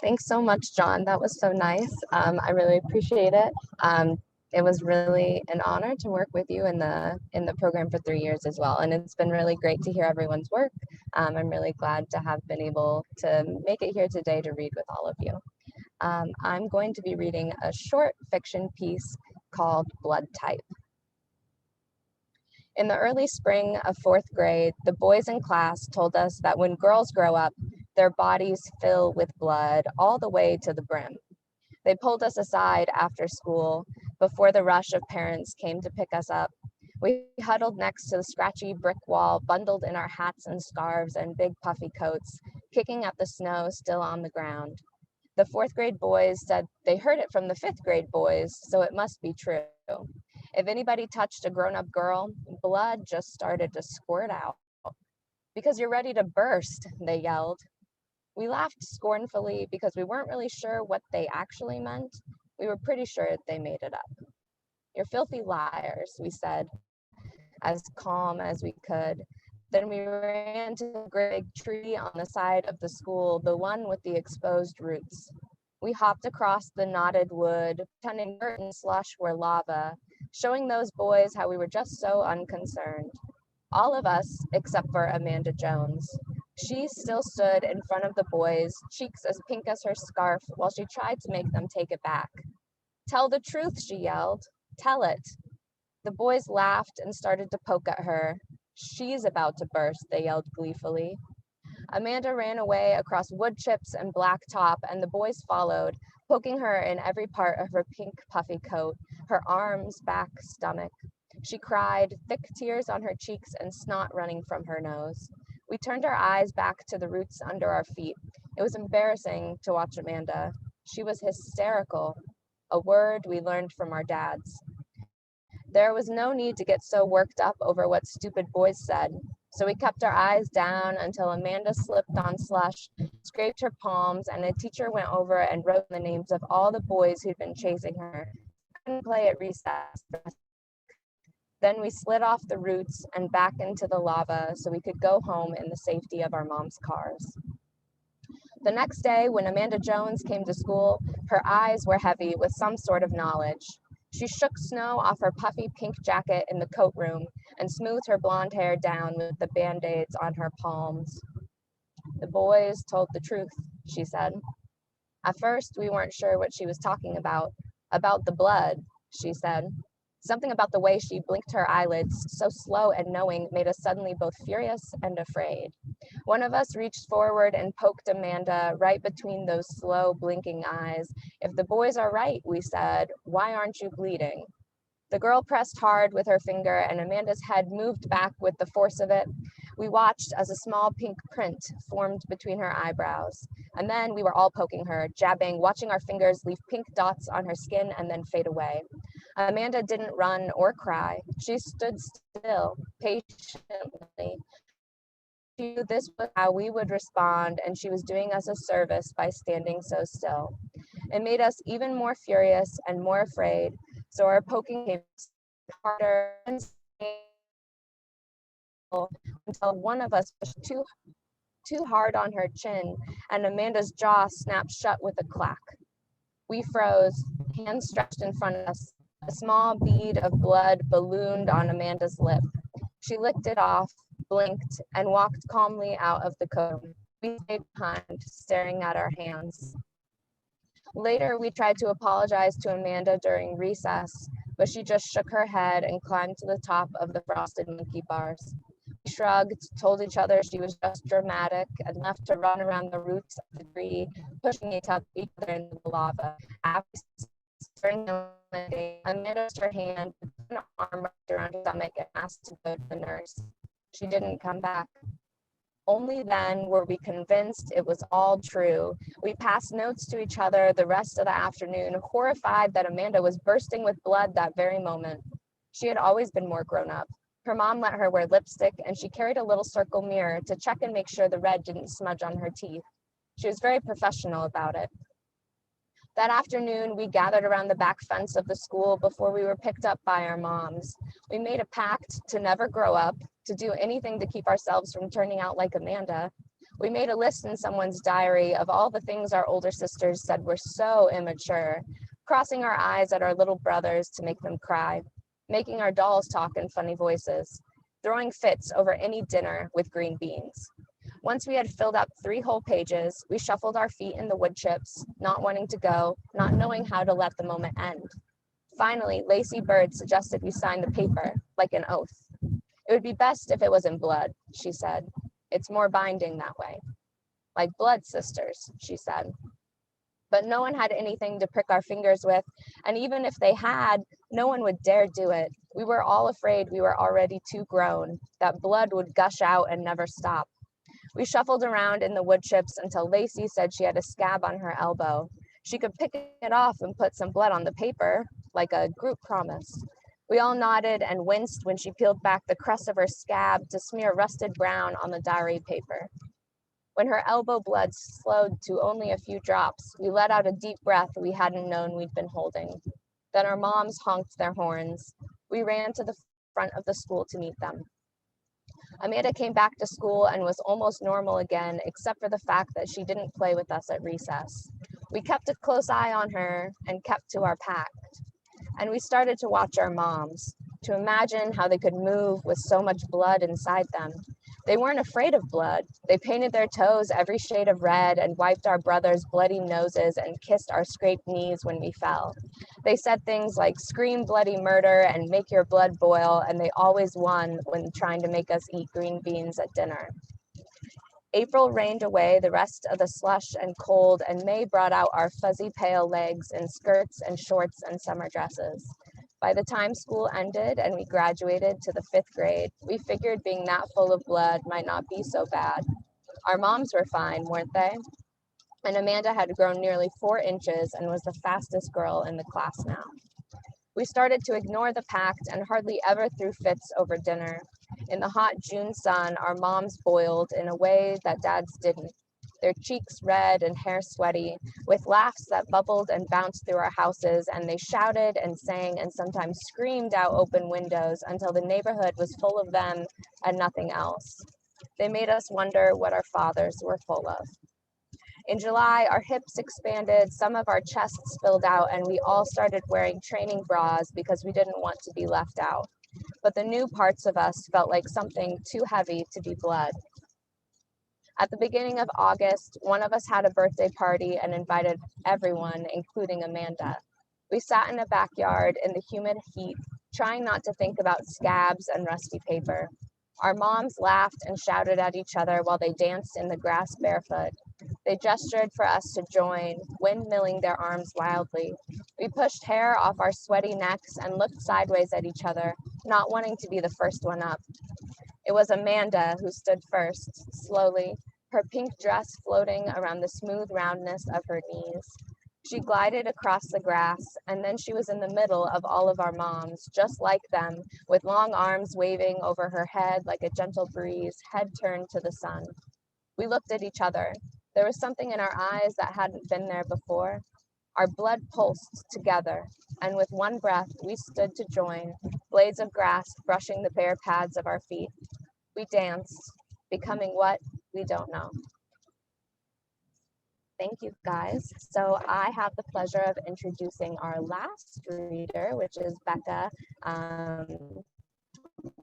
Speaker 8: Thanks so much, John. That was so nice. I really appreciate it. It was really an honor to work with you in the program for 3 years as well. And it's been really great to hear everyone's work. I'm really glad to have been able to make it here today to read with all of you. I'm going to be reading a short fiction piece called Blood Type. In the early spring of 4th grade, the boys in class told us that when girls grow up, their bodies fill with blood all the way to the brim. They pulled us aside after school, before the rush of parents came to pick us up. We huddled next to the scratchy brick wall, bundled in our hats and scarves and big puffy coats, kicking at the snow still on the ground. The 4th grade boys said they heard it from the 5th grade boys, so it must be true. If anybody touched a grown-up girl, blood just started to squirt out. Because you're ready to burst, they yelled. We laughed scornfully because we weren't really sure what they actually meant. We were pretty sure they made it up. You're filthy liars, we said, as calm as we could. Then we ran to the big tree on the side of the school, the one with the exposed roots. We hopped across the knotted wood, pretending dirt and slush were lava, showing those boys how we were just so unconcerned. All of us, except for Amanda Jones. She still stood in front of the boys, cheeks as pink as her scarf, while she tried to make them take it back. Tell the truth, she yelled. Tell it. The boys laughed and started to poke at her. She's about to burst, they yelled gleefully. Amanda ran away across wood chips and blacktop, and the boys followed, poking her in every part of her pink puffy coat, her arms, back, stomach. She cried, thick tears on her cheeks and snot running from her nose. We turned our eyes back to the roots under our feet. It was embarrassing to watch Amanda. She was hysterical, a word we learned from our dads. There was no need to get so worked up over what stupid boys said, so we kept our eyes down until Amanda slipped on slush, scraped her palms, and a teacher went over and wrote the names of all the boys who'd been chasing her. Couldn't play at recess. Then we slid off the roots and back into the lava so we could go home in the safety of our mom's cars. The next day, when Amanda Jones came to school, her eyes were heavy with some sort of knowledge. She shook snow off her puffy pink jacket in the coat room and smoothed her blonde hair down with the band-aids on her palms. The boys told the truth, she said. At first, we weren't sure what she was talking about the blood, she said. Something about the way she blinked her eyelids, so slow and knowing, made us suddenly both furious and afraid. One of us reached forward and poked Amanda right between those slow blinking eyes. If the boys are right, we said, why aren't you bleeding? The girl pressed hard with her finger and Amanda's head moved back with the force of it. We watched as a small pink print formed between her eyebrows. And then we were all poking her, jabbing, watching our fingers leave pink dots on her skin and then fade away. Amanda didn't run or cry. She stood still, patiently. She knew this was how we would respond, and she was doing us a service by standing so still. It made us even more furious and more afraid, so our poking came harder and until one of us pushed too hard on her chin, and Amanda's jaw snapped shut with a clack. We froze, hands stretched in front of us. A small bead of blood ballooned on Amanda's lip. She licked it off, blinked, and walked calmly out of the coat. We stayed behind, staring at our hands. Later, we tried to apologize to Amanda during recess, but she just shook her head and climbed to the top of the frosted monkey bars. We shrugged, told each other she was just dramatic, and left to run around the roots of the tree, pushing each other into the lava. After Amanda raised her hand, put an arm wrapped around her stomach, and asked to go to the nurse. She didn't come back. Only then were we convinced it was all true. We passed notes to each other the rest of the afternoon, horrified that Amanda was bursting with blood that very moment. She had always been more grown up. Her mom let her wear lipstick, and she carried a little circle mirror to check and make sure the red didn't smudge on her teeth. She was very professional about it. That afternoon, we gathered around the back fence of the school before we were picked up by our moms. We made a pact to never grow up, to do anything to keep ourselves from turning out like Amanda. We made a list in someone's diary of all the things our older sisters said were so immature, crossing our eyes at our little brothers to make them cry, making our dolls talk in funny voices, throwing fits over any dinner with green beans. Once we had filled up 3 whole pages, we shuffled our feet in the wood chips, not wanting to go, not knowing how to let the moment end. Finally, Lacey Bird suggested we sign the paper, like an oath. It would be best if it was in blood, she said. It's more binding that way. Like blood sisters, she said. But no one had anything to prick our fingers with, and even if they had, no one would dare do it. We were all afraid we were already too grown, that blood would gush out and never stop. We shuffled around in the wood chips until Lacey said she had a scab on her elbow. She could pick it off and put some blood on the paper, like a group promise. We all nodded and winced when she peeled back the crust of her scab to smear rusted brown on the diary paper. When her elbow blood slowed to only a few drops, we let out a deep breath we hadn't known we'd been holding. Then our moms honked their horns. We ran to the front of the school to meet them. Amanda came back to school and was almost normal again, except for the fact that she didn't play with us at recess. We kept a close eye on her and kept to our pact. And we started to watch our moms, to imagine how they could move with so much blood inside them. They weren't afraid of blood. They painted their toes every shade of red and wiped our brothers' bloody noses and kissed our scraped knees when we fell. They said things like scream bloody murder and make your blood boil, and they always won when trying to make us eat green beans at dinner. April rained away the rest of the slush and cold, and May brought out our fuzzy pale legs in skirts and shorts and summer dresses. By the time school ended and we graduated to the 5th grade, we figured being that full of blood might not be so bad. Our moms were fine, weren't they? And Amanda had grown nearly 4 inches and was the fastest girl in the class now. We started to ignore the pact and hardly ever threw fits over dinner. In the hot June sun, our moms boiled in a way that dads didn't. Their cheeks red and hair sweaty, with laughs that bubbled and bounced through our houses, and they shouted and sang and sometimes screamed out open windows until the neighborhood was full of them and nothing else. They made us wonder what our fathers were full of. In July, our hips expanded, some of our chests spilled out, and we all started wearing training bras because we didn't want to be left out. But the new parts of us felt like something too heavy to be blood. At the beginning of August, one of us had a birthday party and invited everyone, including Amanda. We sat in a backyard in the humid heat, trying not to think about scabs and rusty paper. Our moms laughed and shouted at each other while they danced in the grass barefoot. They gestured for us to join, windmilling their arms wildly. We pushed hair off our sweaty necks and looked sideways at each other, not wanting to be the first one up. It was Amanda who stood first, slowly, her pink dress floating around the smooth roundness of her knees. She glided across the grass, and then she was in the middle of all of our moms, just like them, with long arms waving over her head like a gentle breeze, head turned to the sun. We looked at each other. There was something in our eyes that hadn't been there before. Our blood pulsed together, and with one breath, we stood to join, blades of grass brushing the bare pads of our feet. We danced, becoming what? We don't know. Thank you, guys. So I have the pleasure of introducing our last reader, which is Becca.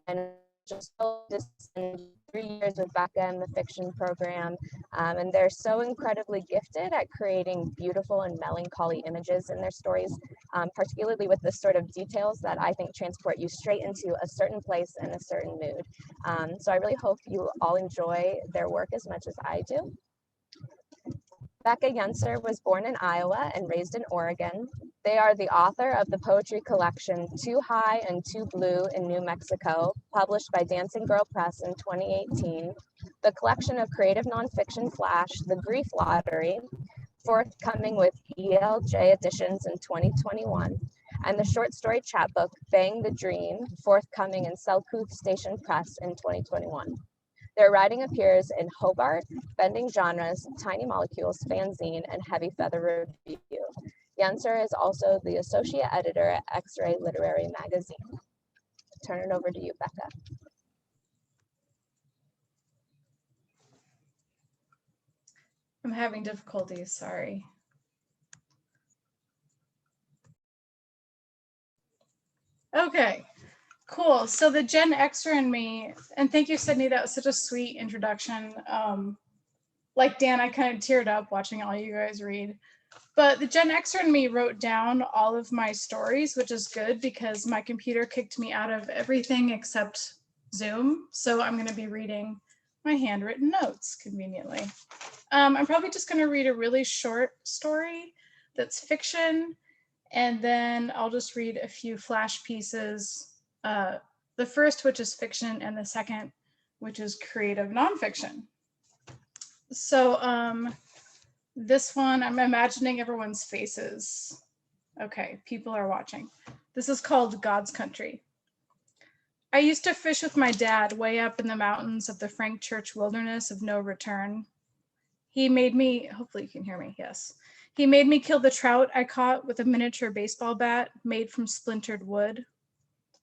Speaker 8: And just 3 years with Becca in the fiction program, and they're so incredibly gifted at creating beautiful and melancholy images in their stories, particularly with the sort of details that I think transport you straight into a certain place and a certain mood. So I really hope you all enjoy their work as much as I do. Becca Youncer was born in Iowa and raised in Oregon. They are the author of the poetry collection Too High and Too Blue in New Mexico, published by Dancing Girl Press in 2018, the collection of creative nonfiction flash, The Grief Lottery, forthcoming with ELJ editions in 2021, and the short story chapbook Bang the Dream, forthcoming in Selkirk Station Press in 2021. Their writing appears in Hobart, Bending Genres, Tiny Molecules, Fanzine, and Heavy Feather Review. Youncer is also the associate editor at X-Ray Literary Magazine. Turn it over to you, Becca.
Speaker 9: I'm having difficulties, sorry. Okay, cool. So the Gen Xer in me, and thank you, Sydney, that was such a sweet introduction. Like Dan, I kind of teared up watching all you guys read. But the Gen Xer in me wrote down all of my stories, which is good because my computer kicked me out of everything except Zoom. So I'm gonna be reading my handwritten notes conveniently. I'm probably just gonna read a really short story that's fiction, and then I'll just read a few flash pieces. The first, which is fiction, and the second, which is creative nonfiction. So this one, I'm imagining everyone's faces. Okay, people are watching. This is called God's Country. I used to fish with my dad way up in the mountains of the Frank Church Wilderness of No Return. He made me, hopefully you can hear me, yes. He made me kill the trout I caught with a miniature baseball bat made from splintered wood.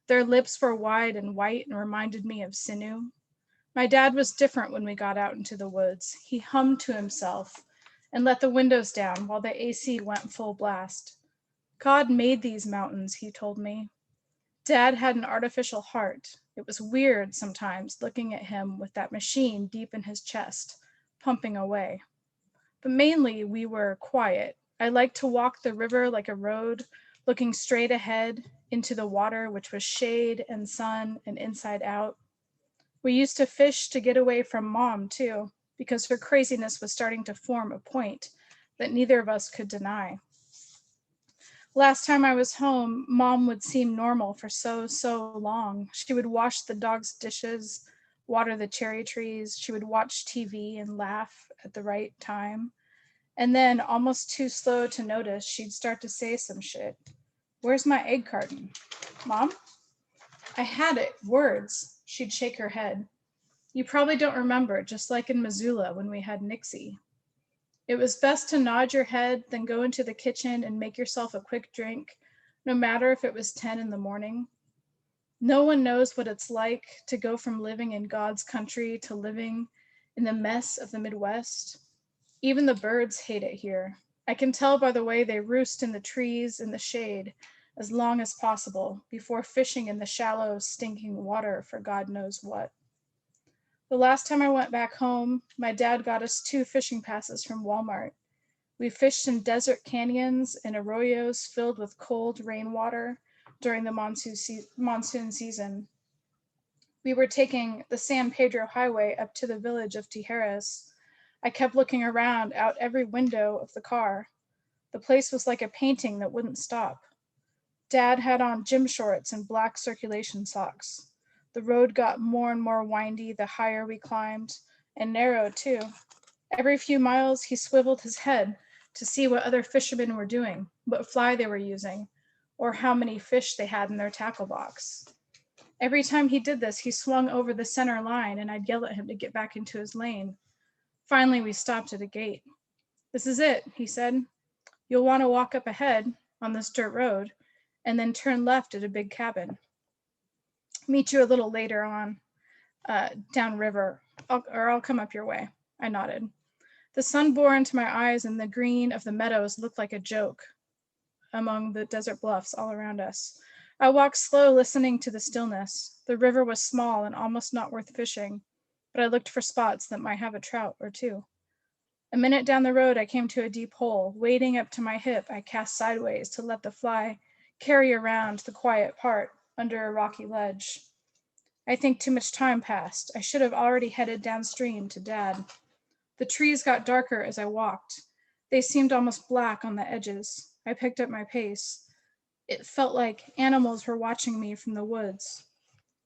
Speaker 9: Their lips were wide and white and reminded me of sinew. My dad was different when we got out into the woods. He hummed to himself and let the windows down while the AC went full blast. God made these mountains, he told me. Dad had an artificial heart. It was weird sometimes looking at him with that machine deep in his chest, pumping away. But mainly we were quiet. I liked to walk the river like a road, looking straight ahead into the water, which was shade and sun and inside out. We used to fish to get away from Mom too, because her craziness was starting to form a point that neither of us could deny. Last time I was home, Mom would seem normal for so long. She would wash the dog's dishes, water the cherry trees. She would watch TV and laugh at the right time. And then, almost too slow to notice, she'd start to say some shit. Where's my egg carton? Mom? I had it, words. She'd shake her head. You probably don't remember, just like in Missoula when we had Nixie. It was best to nod your head, then go into the kitchen and make yourself a quick drink, no matter if it was 10 in the morning. No one knows what it's like to go from living in God's country to living in the mess of the Midwest. Even the birds hate it here. I can tell by the way they roost in the trees in the shade as long as possible before fishing in the shallow, stinking water for God knows what. The last time I went back home, my dad got us 2 fishing passes from Walmart. We fished in desert canyons and arroyos filled with cold rainwater during the monsoon season. We were taking the San Pedro Highway up to the village of Tijeras. I kept looking around out every window of the car. The place was like a painting that wouldn't stop. Dad had on gym shorts and black circulation socks. The road got more and more windy the higher we climbed, and narrow too. Every few miles, he swiveled his head to see what other fishermen were doing, what fly they were using, or how many fish they had in their tackle box. Every time he did this, he swung over the center line, and I'd yell at him to get back into his lane. Finally, we stopped at a gate. This is it, he said. You'll want to walk up ahead on this dirt road, and then turn left at a big cabin. Meet you a little later on downriver, or I'll come up your way. I nodded. The sun bore into my eyes and the green of the meadows looked like a joke among the desert bluffs all around us. I walked slow, listening to the stillness. The river was small and almost not worth fishing, but I looked for spots that might have a trout or 2. A minute down the road, I came to a deep hole. Wading up to my hip, I cast sideways to let the fly carry around the quiet part under a rocky ledge. I think too much time passed. I should have already headed downstream to Dad. The trees got darker as I walked. They seemed almost black on the edges. I picked up my pace. It felt like animals were watching me from the woods.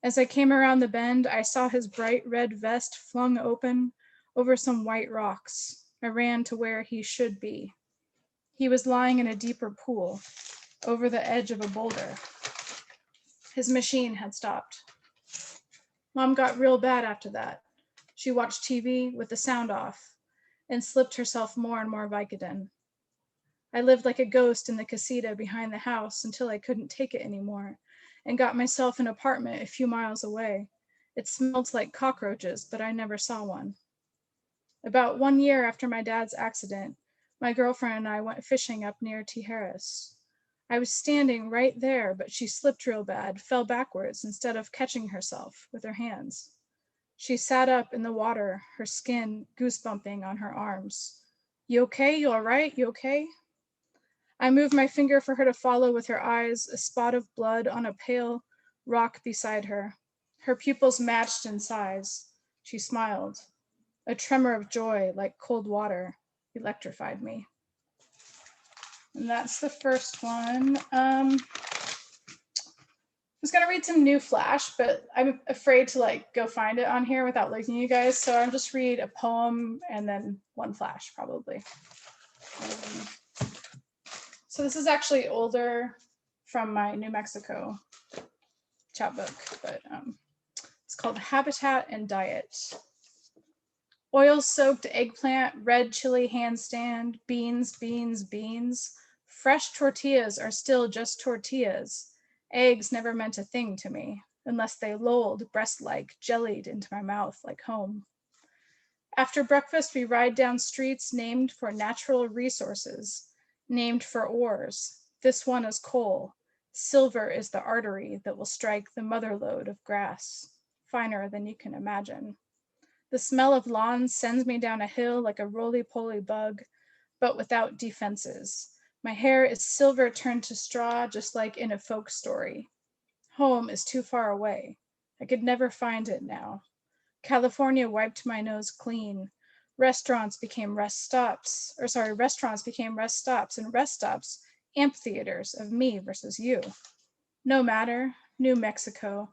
Speaker 9: As I came around the bend, I saw his bright red vest flung open over some white rocks. I ran to where he should be. He was lying in a deeper pool. over the edge of a boulder. His machine had stopped. Mom got real bad after that. She watched TV with the sound off and slipped herself more and more Vicodin. I lived like a ghost in the casita behind the house until I couldn't take it anymore and got myself an apartment a few miles away. It smelled like cockroaches, but I never saw one. About 1 year after my dad's accident, my girlfriend and I went fishing up near Tijeras. I was standing right there, but she slipped real bad, fell backwards instead of catching herself with her hands. She sat up in the water, her skin goosebumping on her arms. You okay? You all right? You okay? I moved my finger for her to follow with her eyes, a spot of blood on a pale rock beside her. Her pupils matched in size. She smiled. A tremor of joy, like cold water, electrified me. And that's the first one. I was gonna read some new Flash, but I'm afraid to go find it on here without losing you guys. So I'll just read a poem and then one Flash probably. So this is actually older from my New Mexico chapbook, but it's called Habitat and Diet. Oil-soaked eggplant, red chili handstand, beans, beans, beans. Fresh tortillas are still just tortillas. Eggs never meant a thing to me, unless they lolled, breast-like, jellied into my mouth like home. After breakfast, we ride down streets named for natural resources, named for ores. This one is coal. Silver is the artery that will strike the mother lode of grass, finer than you can imagine. The smell of lawns sends me down a hill like a roly-poly bug, but without defenses. My hair is silver turned to straw, just like in a folk story. Home is too far away. I could never find it now. California wiped my nose clean. Restaurants became rest stops, and rest stops, amphitheaters of me versus you. No matter, New Mexico,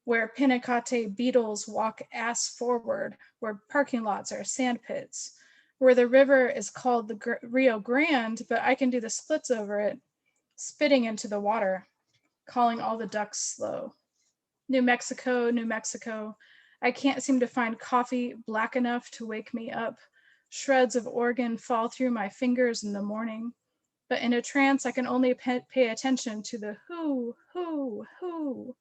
Speaker 9: where pinacate beetles walk ass forward, where parking lots are sand pits, where the river is called the Rio Grande, but I can do the splits over it, spitting into the water, calling all the ducks slow. New Mexico, New Mexico, I can't seem to find coffee black enough to wake me up. Shreds of organ fall through my fingers in the morning, but in a trance I can only pay attention to the hoo, hoo, hoo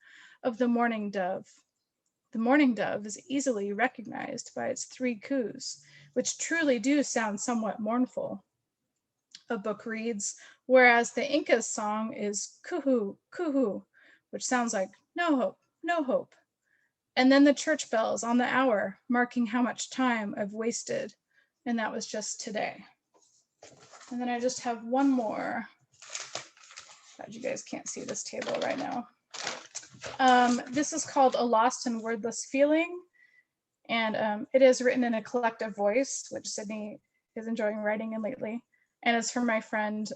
Speaker 9: of the mourning dove. The mourning dove is easily recognized by its 3 coos, which truly do sound somewhat mournful. A book reads, whereas the Inca's song is kuhu, kuhu, which sounds like no hope, no hope. And then the church bells on the hour, marking how much time I've wasted. And that was just today. And then I just have one more. Glad you guys can't see this table right now. This is called A Lost and Wordless Feeling. And it is written in a collective voice, which Sydney is enjoying writing in lately. And it's from my friend,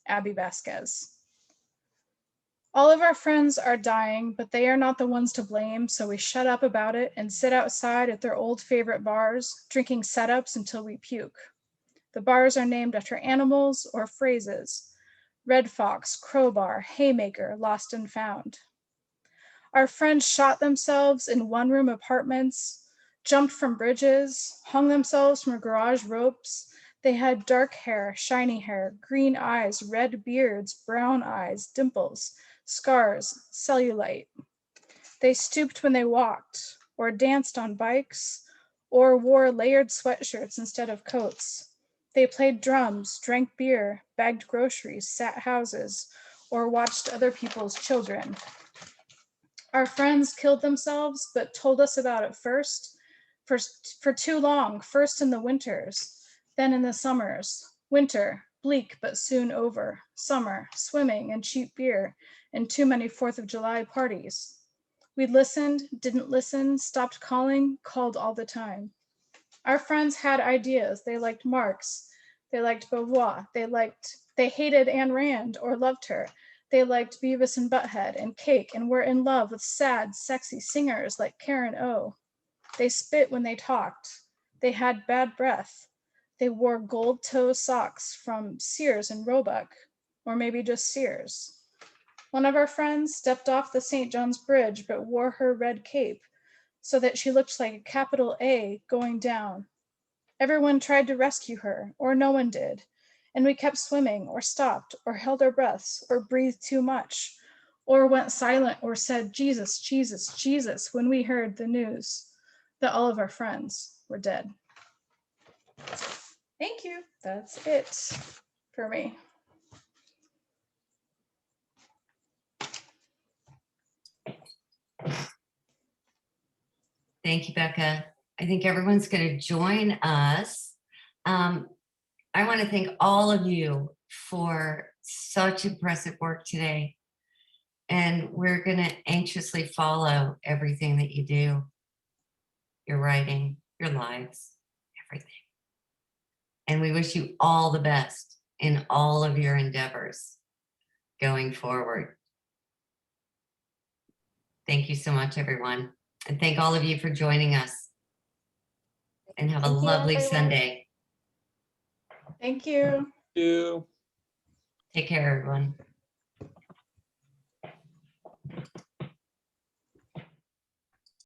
Speaker 9: Abby Vasquez. All of our friends are dying, but they are not the ones to blame, so we shut up about it and sit outside at their old favorite bars, drinking setups until we puke. The bars are named after animals or phrases. Red Fox, Crowbar, Haymaker, Lost and Found. Our friends shot themselves in one-room apartments, jumped from bridges, hung themselves from garage ropes. They had dark hair, shiny hair, green eyes, red beards, brown eyes, dimples, scars, cellulite. They stooped when they walked, or danced on bikes, or wore layered sweatshirts instead of coats. They played drums, drank beer, bagged groceries, sat houses, or watched other people's children. Our friends killed themselves, but told us about it first, for too long, first in the winters, then in the summers. Winter, bleak but soon over. Summer, swimming and cheap beer, and too many 4th of July parties. We listened, didn't listen, stopped calling, called all the time. Our friends had ideas. They liked Marx. They liked Beauvoir. They hated Ayn Rand or loved her. They liked Beavis and Butthead and cake and were in love with sad, sexy singers like Karen O. They spit when they talked. They had bad breath. They wore gold toe socks from Sears and Roebuck. or maybe just Sears. One of our friends stepped off the St. John's Bridge but wore her red cape so that she looked like a capital A going down. Everyone tried to rescue her, or no one did, and we kept swimming, or stopped, or held our breaths, or breathed too much, or went silent, or said, Jesus, Jesus, Jesus, when we heard the news that all of our friends were dead. Thank you. That's it for me.
Speaker 1: Thank you, Becca. I think everyone's going to join us. I want to thank all of you for such impressive work today. And we're going to anxiously follow everything that you do, your writing, your lives, everything. And we wish you all the best in all of your endeavors going forward. Thank you so much, everyone. And thank all of you for joining us. And have a
Speaker 8: Thank you,
Speaker 1: lovely
Speaker 8: everyone.
Speaker 1: Sunday.
Speaker 9: Thank you.
Speaker 4: You.
Speaker 1: Take care, everyone.